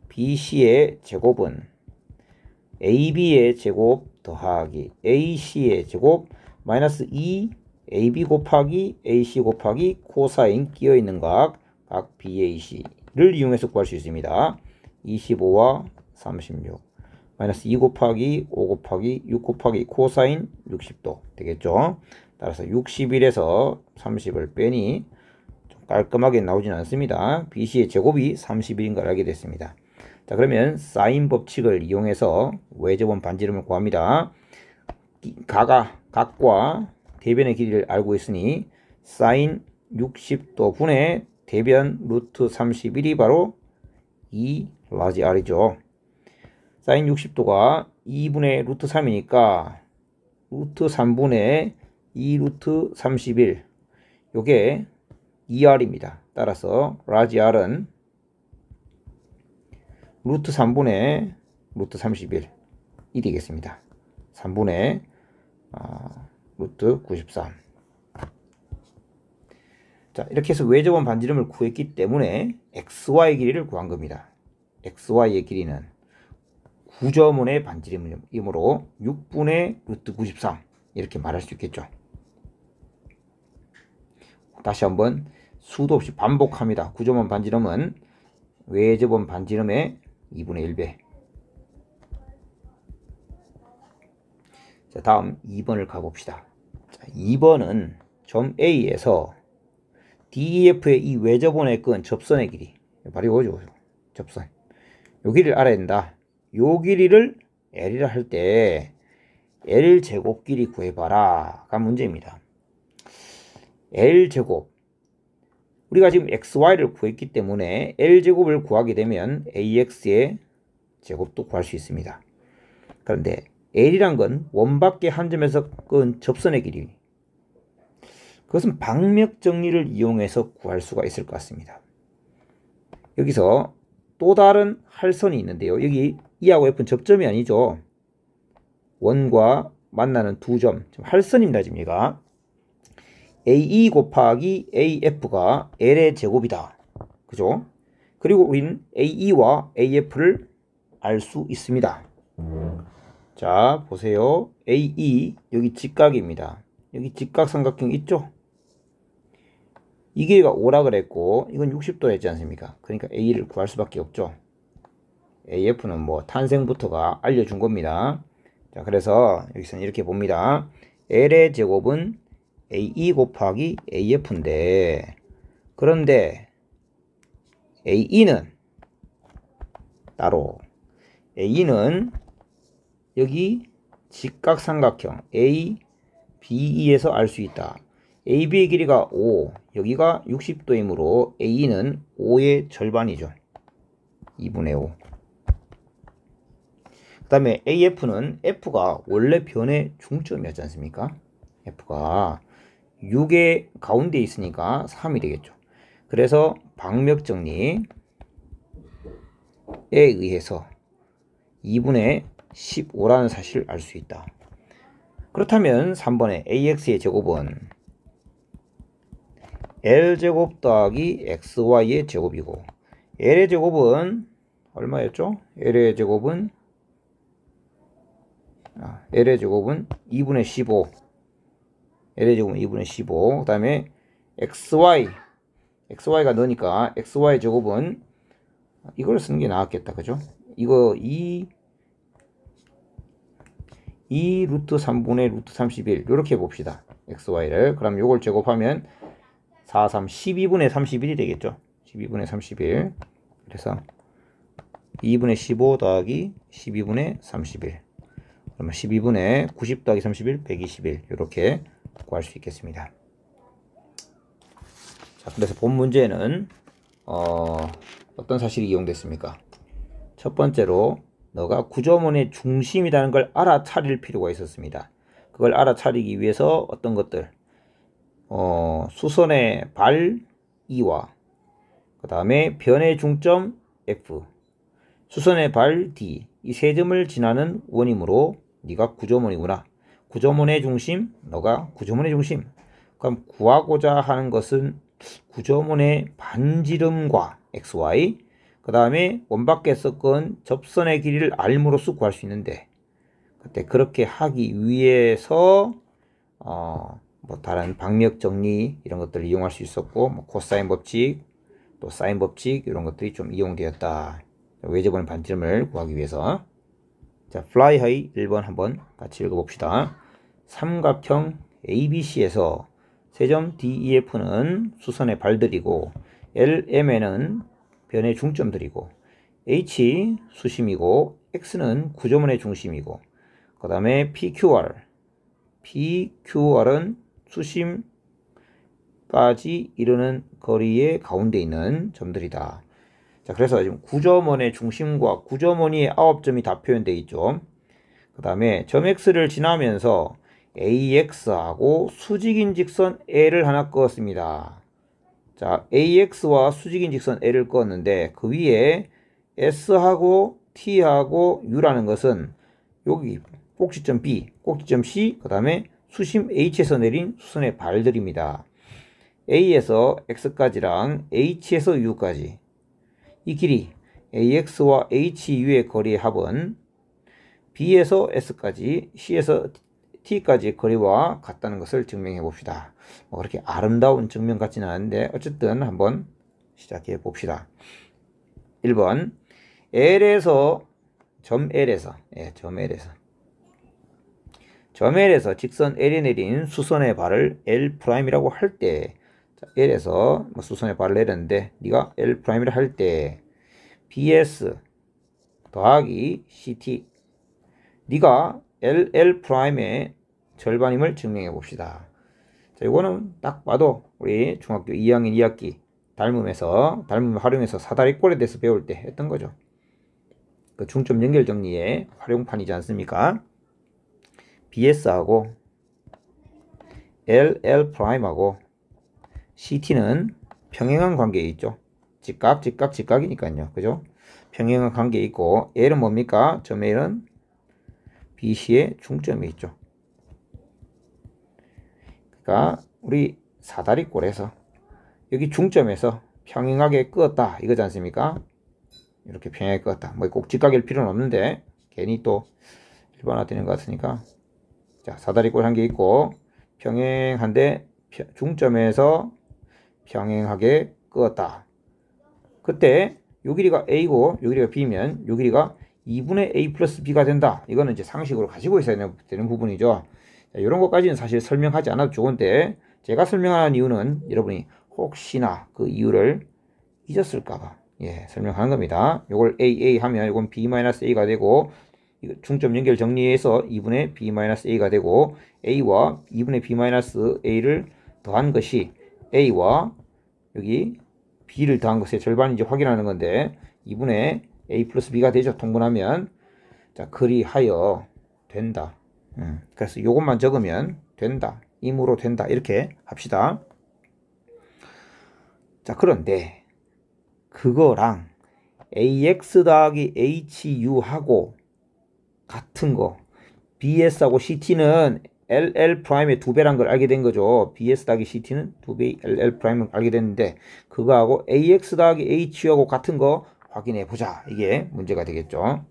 [SPEAKER 1] BC의 제곱은 AB의 제곱 더하기 AC의 제곱 마이너스 2 AB 곱하기 AC 곱하기 코사인 끼어있는 각 BAC를 이용해서 구할 수 있습니다. 25와 36 마이너스 2 곱하기 5 곱하기 6 곱하기 코사인 60도 되겠죠. 따라서 61에서 30을 빼니 좀 깔끔하게 나오진 않습니다. BC의 제곱이 31인 걸 알게 됐습니다. 자, 그러면 사인 법칙을 이용해서 외접원 반지름을 구합니다. 각과 대변의 길이를 알고 있으니 사인 60도 분의 대변 루트 31이 바로 2 라지 R이죠. 사인 60도가 2분의 루트 3이니까 루트 3분의 2 루트 31 요게 2R입니다. 따라서 라지 R은 루트 3분의 루트 31이 되겠습니다. 3분의 루트 93. 자, 이렇게 해서 외접원 반지름을 구했기 때문에 xy 길이를 구한 겁니다. xy의 길이는 구점원의 반지름이므로 6분의 루트 93 이렇게 말할 수 있겠죠. 다시 한번 수도 없이 반복합니다. 구점원 반지름은 외접원 반지름의 2분의 1배. 자, 다음 2번을 가봅시다. 자, 2번은 점 A에서 DEF의 이 외접원의 끈 접선의 길이 바로 이거죠. 접선. 요 길이를 알아야 된다. 요 길이를 L이라 할 때 L제곱 길이 구해봐라 가 문제입니다. L제곱, 우리가 지금 XY를 구했기 때문에 L제곱을 구하게 되면 AX의 제곱도 구할 수 있습니다. 그런데 L이란 건 원밖에 한 점에서 끈 접선의 길이, 그것은 방역 정리를 이용해서 구할 수가 있을 것 같습니다. 여기서 또 다른 할선이 있는데요. 여기 E하고 F는 접점이 아니죠. 원과 만나는 두 점, 할선입니다. 지금 얘가 AE 곱하기 AF가 L의 제곱이다. 그죠? 그리고 우리는 AE와 AF를 알 수 있습니다. 자, 보세요. AE, 여기 직각입니다. 여기 직각삼각형 있죠? 이 길이가 5라 그랬고, 이건 60도 했지 않습니까? 그러니까 A를 구할 수밖에 없죠. AF는 뭐 탄생부터가 알려준 겁니다. 자, 그래서 여기서는 이렇게 봅니다. L의 제곱은 AE 곱하기 AF인데, 그런데 AE는 따로, AE는 여기 직각삼각형 ABE에서 알 수 있다. AB의 길이가 5, 여기가 60도이므로 AE는 5의 절반이죠. 2분의 5. 그 다음에 AF는 F가 원래 변의 중점이었지 않습니까? F가 6의 가운데 있으니까 3이 되겠죠. 그래서 방역정리에 의해서 2분의 15라는 사실을 알 수 있다. 그렇다면 3번의 AX의 제곱은 L제곱 더하기 XY의 제곱이고, L의 제곱은 얼마였죠? L의 제곱은 2분의 15. L의 제곱은 2분의 15. 그 다음에 XY가 넣으니까 XY 제곱은 이걸 쓰는 게 나았겠다. 그죠? 이거 2 루트 3분의 루트 31 이렇게 봅시다. XY를. 그럼 요걸 제곱하면 4, 3, 12분의 31이 되겠죠. 12분의 31. 그래서 2분의 15 더하기 12분의 31. 그러면 12분의 90 더하기 31, 121 이렇게 구할 수 있겠습니다. 자, 그래서 본 문제는 어떤 사실이 이용됐습니까? 첫 번째로 너가 구점원의 중심이라는 걸 알아차릴 필요가 있었습니다. 그걸 알아차리기 위해서 어떤 것들, 수선의 발 E와 그 다음에 변의 중점 F, 수선의 발 D, 이 세 점을 지나는 원이므로 네가 구점원이구나. 구점원의 중심, 너가 구점원의 중심. 그럼 구하고자 하는 것은 구점원의 반지름과 XY, 그 다음에 원밖에서 건 접선의 길이를 알므로써 구할 수 있는데, 그때 그렇게 하기 위해서 뭐 다른 방역 정리 이런 것들을 이용할 수 있었고, 뭐 코사인 법칙, 또 사인 법칙 이런 것들이 좀 이용되었다. 외접원 반지름을 구하기 위해서. 자, fly high 1번 한번 같이 읽어봅시다. 삼각형 ABC에서 세점 DEF는 수선의 발들이고, LMN은 변의 중점들이고, H 수심이고, X는 구점원의 중심이고, 그 다음에 PQR은 수심까지 이르는 거리의 가운데 있는 점들이다. 자, 그래서 지금 구점원의 중심과 구점원의 9점이 다 표현되어 있죠. 그 다음에 점 X를 지나면서 AX하고 수직인 직선 L을 하나 그었습니다. 자, AX와 수직인 직선 L을 그었는데 그 위에 S하고 T하고 U라는 것은 여기 꼭지점 B, 꼭지점 C, 그 다음에 수심 H에서 내린 수선의 발들입니다. A에서 X까지랑 H에서 U까지 이 길이 AX와 HU의 거리의 합은 B에서 S까지, C에서 T까지 거리와 같다는 것을 증명해 봅시다. 뭐 그렇게 아름다운 증명 같지는 않은데 어쨌든 한번 시작해 봅시다. 1번 L에서 점 L에서 직선 L에 내린 수선의 발을 L'이라고 할 때 L에서 수선의 발을 내렸는데 네가 L'이라 할 때 BS 더하기 CT 네가 LL'의 절반임을 증명해 봅시다. 자, 이거는 딱 봐도 우리 중학교 2학년 2학기 담음을 활용해서 사다리꼴에 대해서 배울 때 했던 거죠. 그 중점 연결 정리의 활용판이지 않습니까? BS하고 LL'하고 CT는 평행한 관계에 있죠. 직각이니까요. 그죠? 평행한 관계에 있고 L은 뭡니까? 점 L은 BC의 중점에 있죠. 그러니까 우리 사다리꼴에서 여기 중점에서 평행하게 끄었다 이거지 않습니까? 이렇게 평행하게 끄었다. 뭐 꼭 직각일 필요는 없는데 괜히 또 일반화되는 것 같으니까 자, 사다리꼴 한 개 있고 평행한데 중점에서 평행하게 끄었다. 그때 요 길이가 A고 요 길이가 B면 요 길이가 2분의 A 플러스 B가 된다. 이거는 이제 상식으로 가지고 있어야 되는 부분이죠. 자, 이런 것까지는 사실 설명하지 않아도 좋은데 제가 설명하는 이유는 여러분이 혹시나 그 이유를 잊었을까봐 설명하는 겁니다. 요걸 AA 하면 요건 B-A가 되고 중점 연결 정리해서 2분의 B-A가 되고 A와 2분의 B-A를 더한 것이 A와 여기 B를 더한 것의 절반인지 확인하는 건데 2분의 A 플러스 B가 되죠. 통분하면 자 그리하여 된다. 그래서 요것만 적으면 된다. 임으로 된다. 이렇게 합시다. 자 그런데 그거랑 AX 더하기 HU하고 같은 거 BS하고 CT는 LL'의 2배란 걸 알게 된 거죠. BS 더하기 CT는 2배의 LL'을 알게 됐는데 그거하고 AX 더하기 HU하고 같은 거 확인해 보자. 이게 문제가 되겠죠.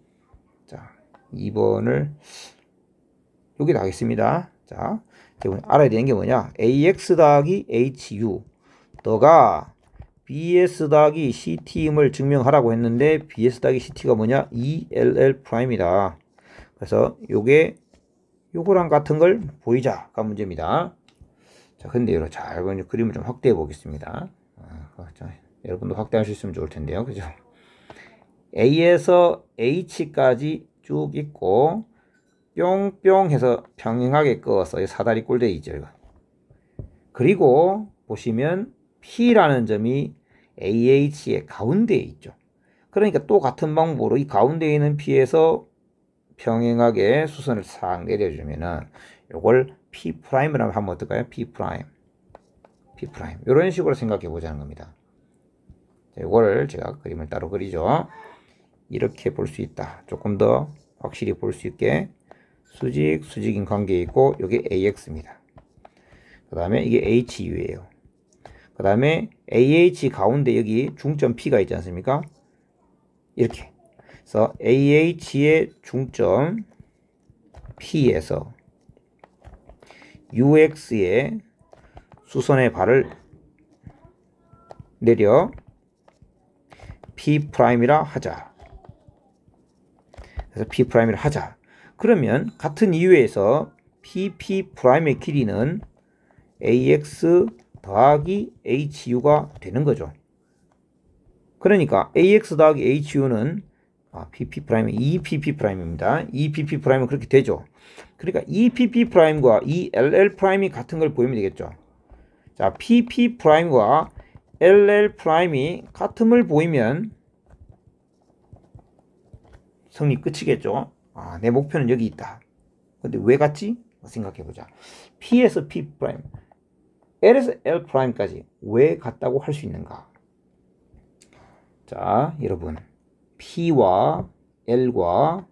[SPEAKER 1] 자 2번을 여기다 하겠습니다. 자 알아야 되는 게 뭐냐. AX 더하기 HU 너가 BS 더하기 CT임을 증명하라고 했는데 BS 더하기 CT가 뭐냐? ELL'이다. 그래서 요거랑 같은 걸 보이자가 문제입니다. 자, 근데 여러분 잘 그림을 좀 확대해 보겠습니다. 자, 여러분도 확대할 수 있으면 좋을 텐데요. 그죠? A에서 H까지 쭉 있고 뿅뿅 해서 평행하게 끄어서 사다리 꼴대 있죠. 이거. 그리고 보시면 P라는 점이 AH의 가운데에 있죠. 그러니까 또 같은 방법으로 이 가운데에 있는 P에서 평행하게 수선을 싹 내려주면은 요걸 P'으로 하면 어떨까요? P'. 이런 식으로 생각해 보자는 겁니다. 요거를 제가 그림을 따로 그리죠. 이렇게 볼 수 있다. 조금 더 확실히 볼 수 있게 수직인 관계에 있고 요게 AX입니다. 그 다음에 이게 HU예요. 그 다음에 AH 가운데 여기 중점 P가 있지 않습니까? 이렇게. 그래서 AH의 중점 P에서 UX의 수선의 발을 내려 P'이라 하자. 그래서 P'이라 하자. 그러면 같은 이유에서 PP'의 길이는 AX 더하기 HU가 되는 거죠. 그러니까 AX 더하기 HU는 PP'이 EPP'입니다. EPP'은 그렇게 되죠. 그러니까 EPP'과 ELL'이 같은 걸 보이면 되겠죠. 자, PP'과 LL'이 같음을 보이면 성립 끝이겠죠. 내 목표는 여기 있다. 근데 왜 같지? 생각해보자. P에서 P', L에서 L'까지 왜 같다고 할 수 있는가? 자, 여러분 P와 L과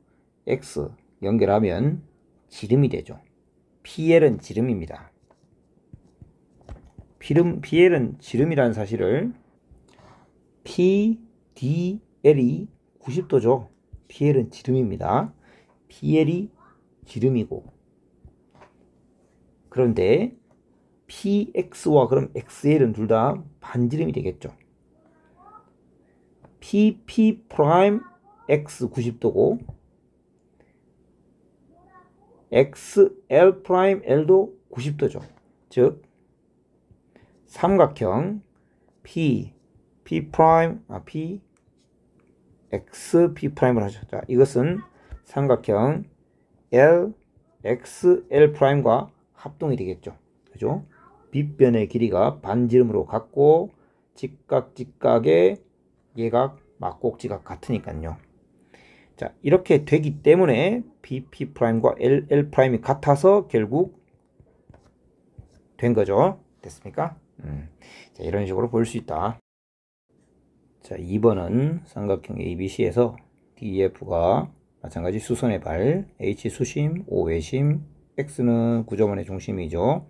[SPEAKER 1] X 연결하면 지름이 되죠. PL은 지름입니다. PL은 지름이라는 사실을 PDL이 90도죠. PL은 지름입니다. PL이 지름이고, 그런데 PX와 그럼 XL은 둘 다 반지름이 되겠죠. PP 프라임 X 90도고 XL 프라임 L도 90도죠. 즉 삼각형 P 프라임 P X P 프라임을 하죠. 자, 이것은 삼각형 L X L 프라임과 합동이 되겠죠. 그죠? 빗변의 길이가 반지름으로 같고 직각의 예각 막곡지각 같으니까요. 자, 이렇게 되기 때문에 PP 프라임과 LL 프라임이 같아서 결국 된 거죠. 됐습니까? 자, 이런 식으로 볼 수 있다. 자, 2번은 삼각형 ABC에서 DEF가 마찬가지 수선의 발, H 수심, O 외심, X는 구점원의 중심이죠.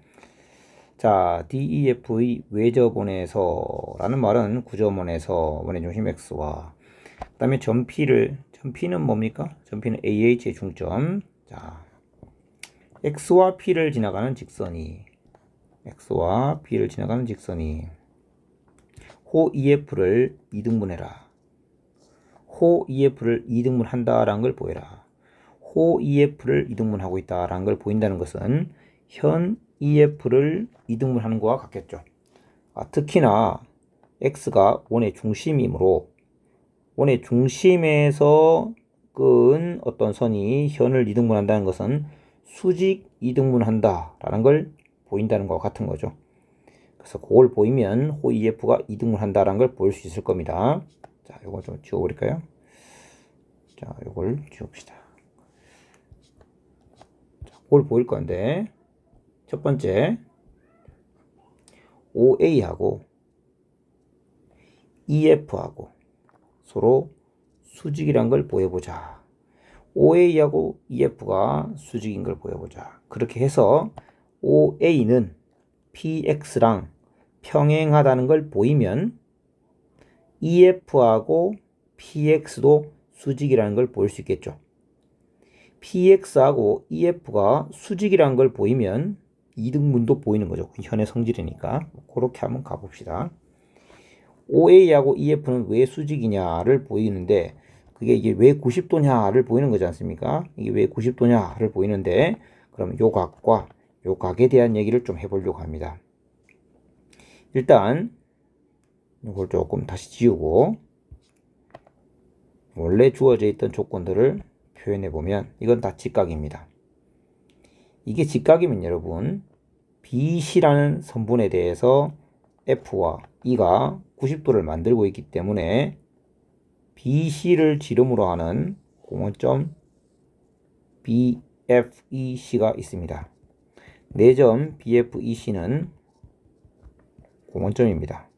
[SPEAKER 1] 자, DEF의 외접원에서 라는 말은 구점원에서 원의 중심 X와 그 다음에 점P는 뭡니까? 점P는 AH의 중점. 자, X와 P를 지나가는 직선이 호 EF를 2등분해라. 호 EF를 2등분한다라는 걸 보여라. 호 EF를 2등분하고 있다라는 걸 보인다는 것은 현 EF를 2등분하는 것과 같겠죠. 특히나 X가 원의 중심이므로 원의 중심에서 끈 어떤 선이 현을 2등분한다는 것은 수직 2등분한다 라는 걸 보인다는 것과 같은 거죠. 그래서 그걸 보이면 호 EF가 2등분한다 라는 걸 보일 수 있을 겁니다. 자, 요거 좀 지워버릴까요? 자, 요걸 지웁시다. 자, 그걸 보일 건데, 첫 번째, OA하고 EF하고 서로 수직이란 걸 보여보자. OA하고 EF가 수직인 걸 보여보자. 그렇게 해서 OA는 PX랑 평행하다는 걸 보이면 EF하고 PX도 수직이라는 걸 보일 수 있겠죠. PX하고 EF가 수직이라는 걸 보이면 2등분도 보이는 거죠. 현의 성질이니까. 그렇게 한번 가봅시다. OA하고 EF는 왜 수직이냐를 보이는데, 이게 왜 90도냐를 보이는 거지 않습니까? 이게 왜 90도냐를 보이는데, 그럼 요 각과 요 각에 대한 얘기를 좀 해보려고 합니다. 일단 이걸 조금 다시 지우고 원래 주어져 있던 조건들을 표현해 보면 이건 다 직각입니다. 이게 직각이면 여러분 BC라는 선분에 대해서 F와 E가 90도를 만들고 있기 때문에 BC를 지름으로 하는 공원점 BFEC가 있습니다. 4점 BFEC는 공원점입니다.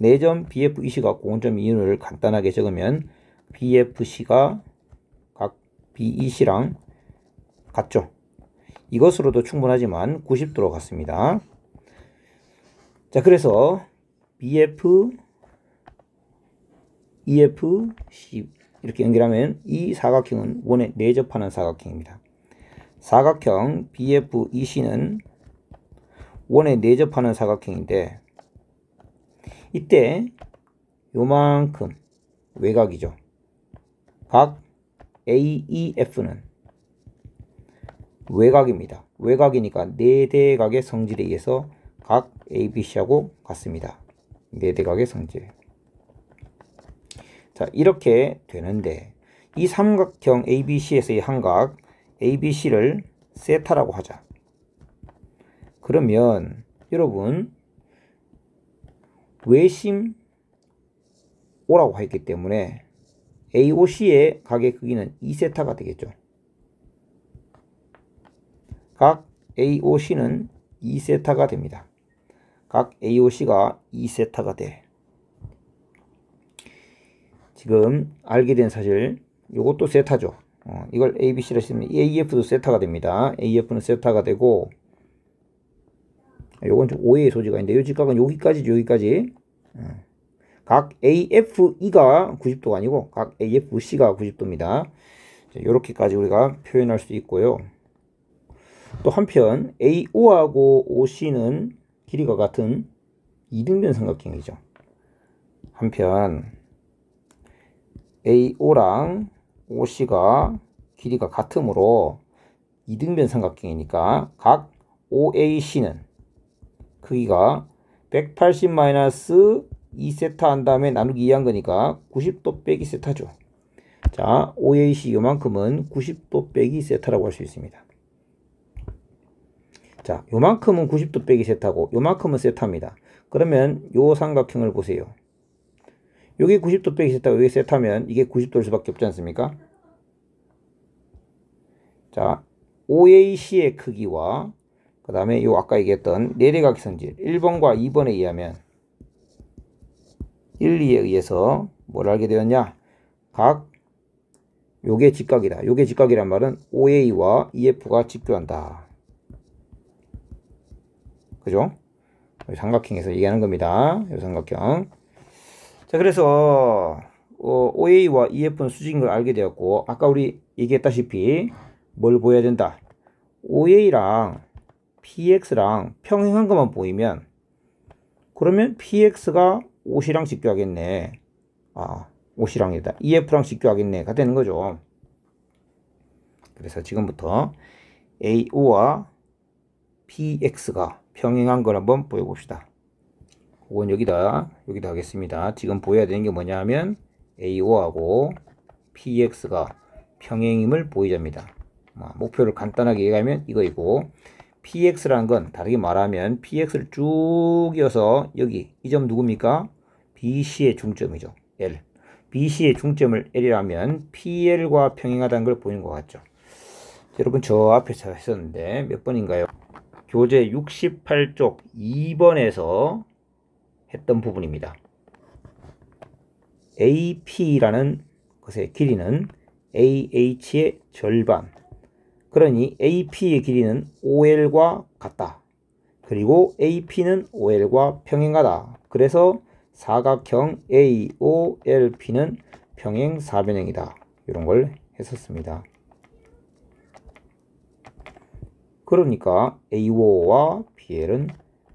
[SPEAKER 1] 4점 BFEC가 공원점 이유를 간단하게 적으면 BFC가 각 BEC랑 같죠. 이것으로도 충분하지만 90도로 같습니다. 자, 그래서 BF, EF, C 이렇게 연결하면 이 사각형은 원에 내접하는 사각형입니다. 사각형 BFEC는 원에 내접하는 사각형인데 이때 요만큼 외곽이죠. 각 AEF는 외곽입니다. 외곽이니까 4대각의 성질에 의해서 각 ABC하고 같습니다. 4대각의 성질. 자, 이렇게 되는데 이 삼각형 ABC에서의 한각 ABC를 세타라고 하자. 그러면 여러분 외심 O라고 했기 때문에 AOC의 각의 크기는 2세타가 되겠죠. 각 AOC는 2세타가 됩니다. 각 AOC가 2세타가 돼. 지금 알게 된 사실, 요것도 세타죠. 이걸 ABC라 쓰면 AF도 세타가 됩니다. AF는 세타가 되고, 요건 좀 오해의 소지가 있는데, 요 직각은 여기까지죠, 여기까지. 각 AFE가 90도가 아니고, 각 AFC가 90도입니다. 이렇게까지 우리가 표현할 수 있고요. 또 한편, AO하고 OC는 길이가 같은 이등변 삼각형이죠. 한편, AO랑 OC가 길이가 같으므로 이등변 삼각형이니까 각 OAC는 크기가 180-2세타 한 다음에 나누기 2한 거니까 90도 빼기 세타죠. 자, OAC 요만큼은 90도 빼기 세타라고 할 수 있습니다. 자, 요만큼은 90도 빼기 세타고 요만큼은 세타입니다. 그러면 요 삼각형을 보세요. 요게 90도 빼기 세타고 요게 세타면 이게 90도일 수밖에 없지 않습니까? 자, OAC의 크기와 그 다음에 요 아까 얘기했던 내리각선질 1번과 2번에 의하면 1, 2에 의해서 뭘 알게 되었냐? 각 요게 직각이다. 요게 직각이란 말은 OA와 EF가 직교한다. 그죠? 삼각형에서 얘기하는 겁니다. 요 삼각형. 자, 그래서 OA와 EF는 수직인 걸 알게 되었고, 아까 우리 얘기했다시피 뭘 보여야 된다? OA랑 PX랑 평행한 것만 보이면, 그러면 PX가 OC랑 직교하겠네. OC랑이다. EF랑 직교하겠네가 되는 거죠. 그래서 지금부터 AO와 PX가 평행한 걸 한번 보여봅시다. 그건 여기다 하겠습니다. 지금 보여야 되는 게 뭐냐 하면 AO하고 PX가 평행임을 보이자입니다. 목표를 간단하게 얘기하면 이거이고, PX라는 건 다르게 말하면 PX를 쭉 이어서 여기 이 점 누굽니까? BC의 중점이죠. L. BC의 중점을 L이라면 PL과 평행하다는 걸 보이는 것 같죠. 여러분 저 앞에서 했었는데 몇 번인가요? 교재 68쪽 2번에서 했던 부분입니다. AP라는 것의 길이는 AH의 절반. 그러니 AP의 길이는 OL과 같다. 그리고 AP는 OL과 평행하다. 그래서 사각형 AOLP는 평행 사변형이다. 이런 걸 했었습니다. 그러니까 AO와 PL은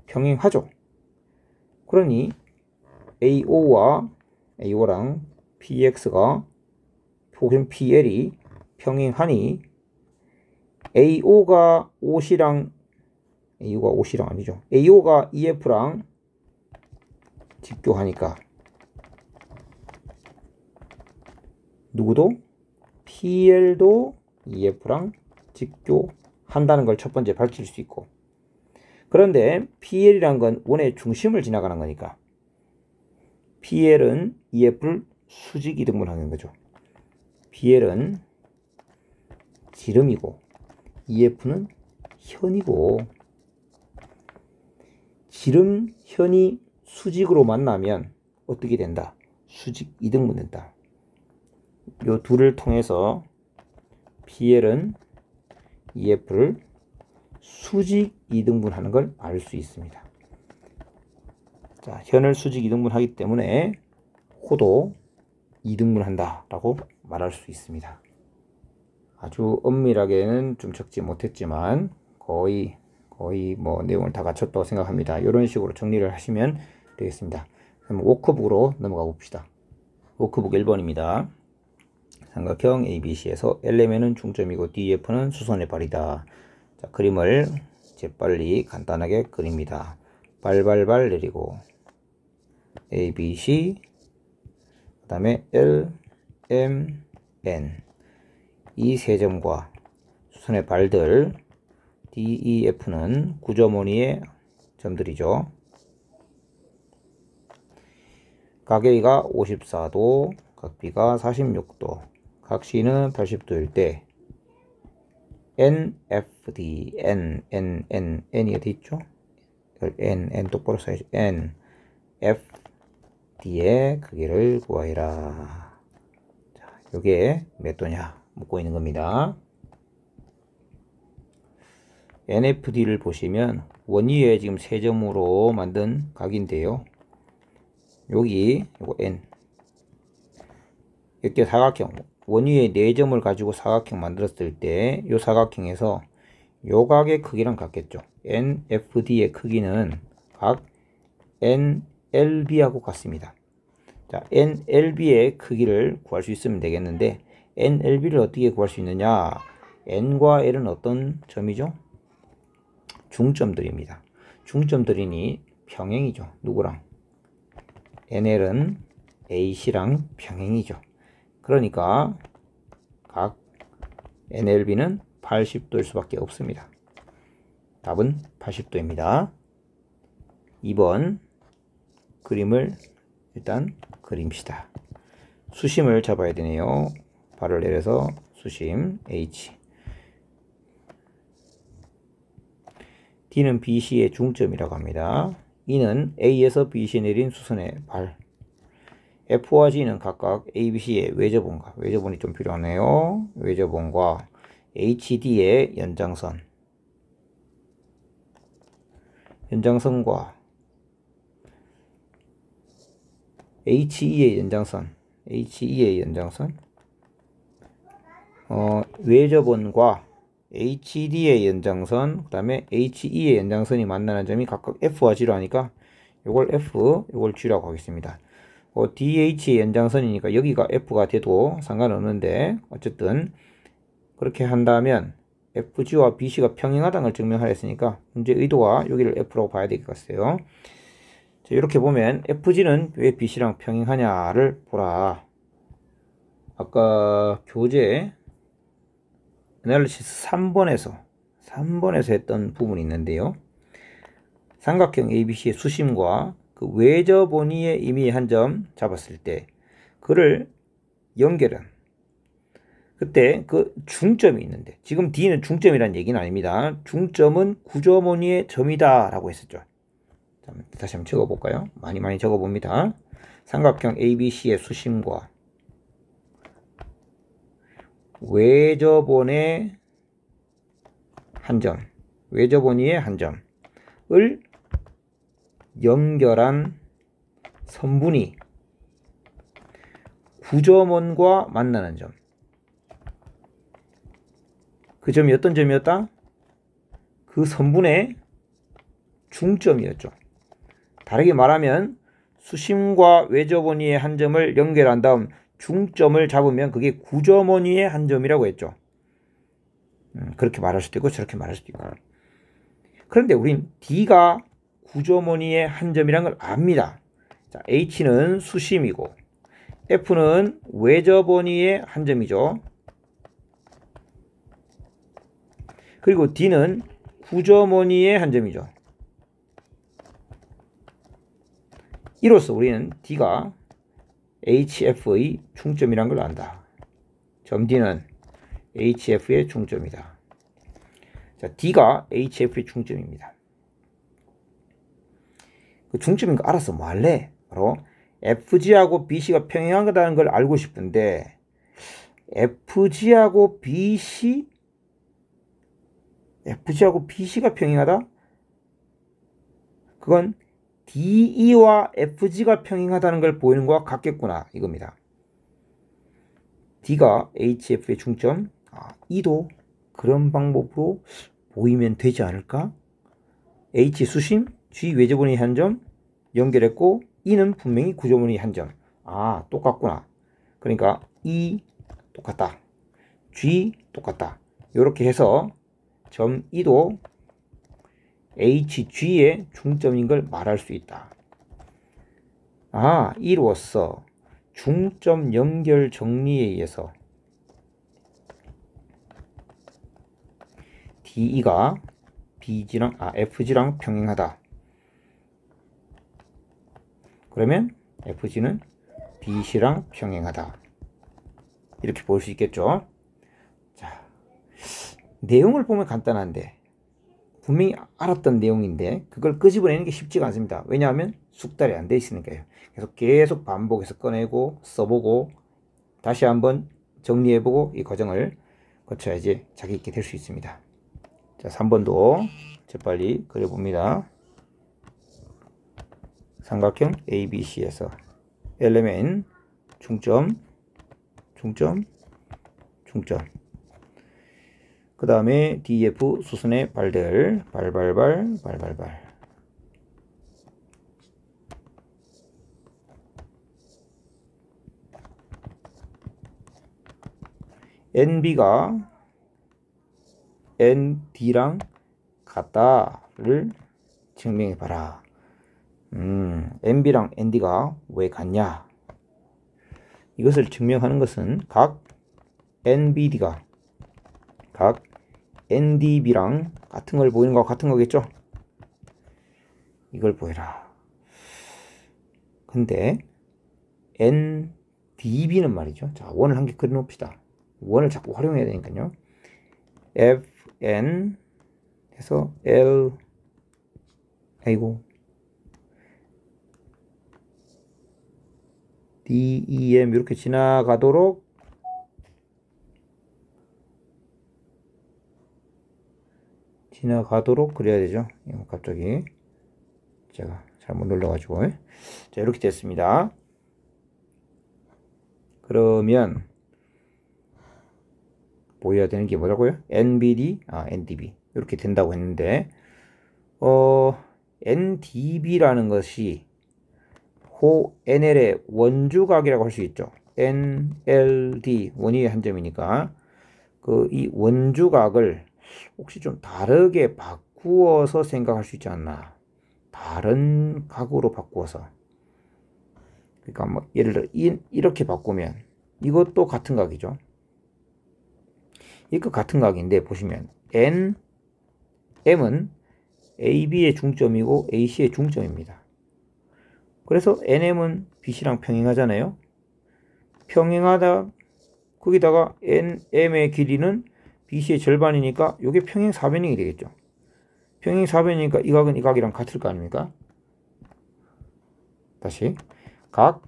[SPEAKER 1] 평행하죠. 그러니 AO랑 PX가 혹은 PL이 평행하니 AO가 OC랑 아니죠. AO가 EF랑 직교하니까 누구도 PL도 EF랑 직교한다는 걸 첫 번째 밝힐 수 있고, 그런데 PL이란 건 원의 중심을 지나가는 거니까 PL은 EF를 수직 이등분하는 거죠. PL은 지름이고 EF는 현이고, 지름, 현이 수직으로 만나면 어떻게 된다? 수직 이등분 된다. 요 둘을 통해서 PL은 EF를 수직 이등분하는 걸 알 수 있습니다. 자, 현을 수직 이등분하기 때문에 호도 이등분한다 라고 말할 수 있습니다. 아주 엄밀하게는 좀 적지 못했지만 거의 뭐 내용을 다 갖췄다고 생각합니다. 이런 식으로 정리를 하시면 되겠습니다. 그럼 워크북으로 넘어가 봅시다. 워크북 1번입니다. 삼각형 ABC에서 LMN은 중점이고 DF는 수선의 발이다. 자, 그림을 재빨리 간단하게 그립니다. 발발발 내리고 ABC, 그 다음에 L, M, N, 이 세 점과 수선의 발들 DEF는 9.5의 점들이죠. 각 A가 54도, 각 B가 46도, 각 C는 80도일 때 NFD, N이 어디 있죠? N 똑바로 써야죠. NFD의 크기를 구하여라. 이게 몇 도냐 묻고 있는 겁니다. NFD를 보시면 원위에 지금 3점으로 만든 각인데요. 여기 요거 N 이렇게 사각형 원위에 4점을 가지고 사각형 만들었을 때 이 사각형에서 요 각의 크기랑 같겠죠. NFD의 크기는 각 NLB하고 같습니다. 자, NLB의 크기를 구할 수 있으면 되겠는데 NLB를 어떻게 구할 수 있느냐? N과 L은 어떤 점이죠? 중점들입니다. 중점들이니 평행이죠. 누구랑? NL은 AC랑 평행이죠. 그러니까 각 NLB는 80도일 수밖에 없습니다. 답은 80도입니다. 2번 그림을 일단 그립시다. 수심을 잡아야 되네요. 발을 내려서 수심 H. D는 BC의 중점이라고 합니다. E는 A에서 BC 내린 수선의 발. F와 G는 각각 ABC의 외접원과 외접원이 좀 필요하네요. 외접원과 HD의 연장선과 HE의 연장선, 외접원과 HD의 연장선, 그 다음에 HE의 연장선이 만나는 점이 각각 F와 G로 하니까 요걸 F, 요걸 G라고 하겠습니다. DH의 연장선이니까 여기가 F가 돼도 상관없는데 어쨌든 그렇게 한다면 FG와 BC가 평행하다는 걸 증명하려 했으니까 문제 의도와 여기를 F라고 봐야 되겠어요. 자, 이렇게 보면 FG는 왜 BC랑 평행하냐를 보라. 아까 교재 애널리시스 3번에서 했던 부분이 있는데요. 삼각형 ABC의 수심과 그 외접 원위에 이미 한 점 잡았을 때 그를 연결은 그때 그 중점이 있는데 지금 D는 중점이라는 얘기는 아닙니다. 중점은 9점 원위의 점이다 라고 했었죠. 다시 한번 적어볼까요? 많이 적어봅니다. 삼각형 ABC의 수심과 외접원의 한 점, 외접원위의 한 점을 연결한 선분이 9점원과 만나는 점. 그 점이 어떤 점이었다? 그 선분의 중점이었죠. 다르게 말하면 수심과 외접원위의 한 점을 연결한 다음 중점을 잡으면 그게 9점 원위의 한 점이라고 했죠. 그렇게 말할 수도 있고 저렇게 말할 수도 있고. 그런데 우린 D가 9점 원위의 한 점이란 걸 압니다. 자, H는 수심이고 F는 외접 원위의 한 점이죠. 그리고 D는 9점 원위의 한 점이죠. 이로써 우리는 D가 HF의 중점이란 걸 안다. 점 D는 HF의 중점이다. 자, D가 HF의 중점입니다. 그 중점인 거 알아서 뭐 할래? 바로 FG하고 BC가 평행하다는 걸 알고 싶은데 FG하고 BC가 평행하다? 그건 DE와 FG가 평행하다는 걸 보이는 것과 같겠구나 이겁니다. D가 HF의 중점, E도 그런 방법으로 보이면 되지 않을까? H 수심, G 외접원의 한 점 연결했고 E는 분명히 구조원의 한 점. 똑같구나. 그러니까 E 똑같다. G 똑같다. 이렇게 해서 점 E도 HG의 중점인 걸 말할 수 있다. 이로써 중점 연결 정리에 의해서 DE가 FG랑 평행하다. 그러면 FG는 BC랑 평행하다. 이렇게 볼 수 있겠죠. 자, 내용을 보면 간단한데 분명히 알았던 내용인데 그걸 끄집어내는 게 쉽지가 않습니다. 왜냐하면 숙달이 안 돼 있으니까요. 그래서 계속 반복해서 꺼내고 써보고 다시 한번 정리해보고 이 과정을 거쳐야지 자기 있게 될 수 있습니다. 자, 3번도 재빨리 그려봅니다. 삼각형 ABC에서 엘레멘 중점, 중점, 중점. 그 다음에 DF 수선의 발들, 발발발, 발발발. NB가 ND랑 같다를 증명해봐라. NB랑 ND가 왜 같냐? 이것을 증명하는 것은 각 NBD가 각 NDB랑 같은 걸 보이는 거 같은 거겠죠? 이걸 보여라. 근데 NDB는 말이죠. 자, 원을 한 개 그려놓읍시다. 원을 자꾸 활용해야 되니까요. FN 해서 L 아이고 DEM 이렇게 지나가도록 그려야 되죠. 갑자기 제가 잘못 눌러가지고. 자, 이렇게 됐습니다. 그러면 보여야 되는 게 뭐라고요? NBD, NDB 이렇게 된다고 했는데 NDB라는 것이 호 NL의 원주각이라고 할 수 있죠. NLD 원위의 한 점이니까 이 원주각을 혹시 좀 다르게 바꾸어서 생각할 수 있지 않나. 다른 각으로 바꾸어서. 그러니까 뭐 예를 들어 이렇게 바꾸면 이것도 같은 각이죠. 이거 같은 각인데 보시면 M은 AB의 중점이고 AC의 중점입니다. 그래서 NM은 BC랑 평행하잖아요. 평행하다 거기다가 NM의 길이는 BC의 절반이니까 이게 평행사변형이 되겠죠. 평행사변이니까 이 각은 이 각이랑 같을 거 아닙니까? 다시 각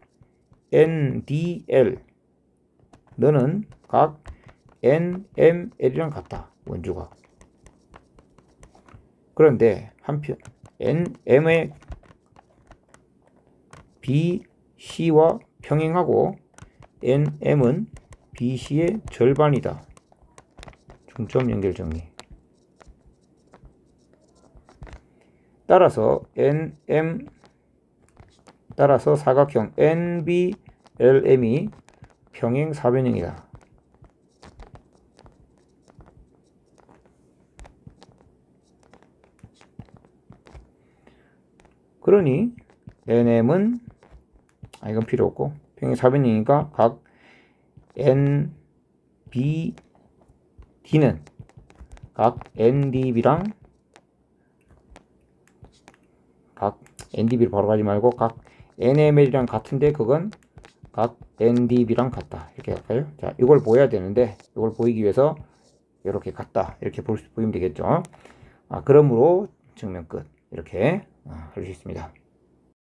[SPEAKER 1] NDL 너는 각 NML이랑 같다. 원주각. 그런데 한편 NM의 BC와 평행하고 NM은 BC의 절반이다. 중점 연결 정리. 따라서 따라서 사각형 NBLM이 평행사변형이다. 그러니 NM은 이건 필요 없고 평행사변형이니까 각 NBD는 각 NDB랑 각 NDB를 바로 가지 말고 각 NML이랑 같은데 그건 각 NDB랑 같다. 이렇게 할까요? 자, 이걸 보여야 되는데 이걸 보이기 위해서 이렇게 같다. 이렇게 보이면 되겠죠. 그러므로 증명 끝. 이렇게 할 수 있습니다.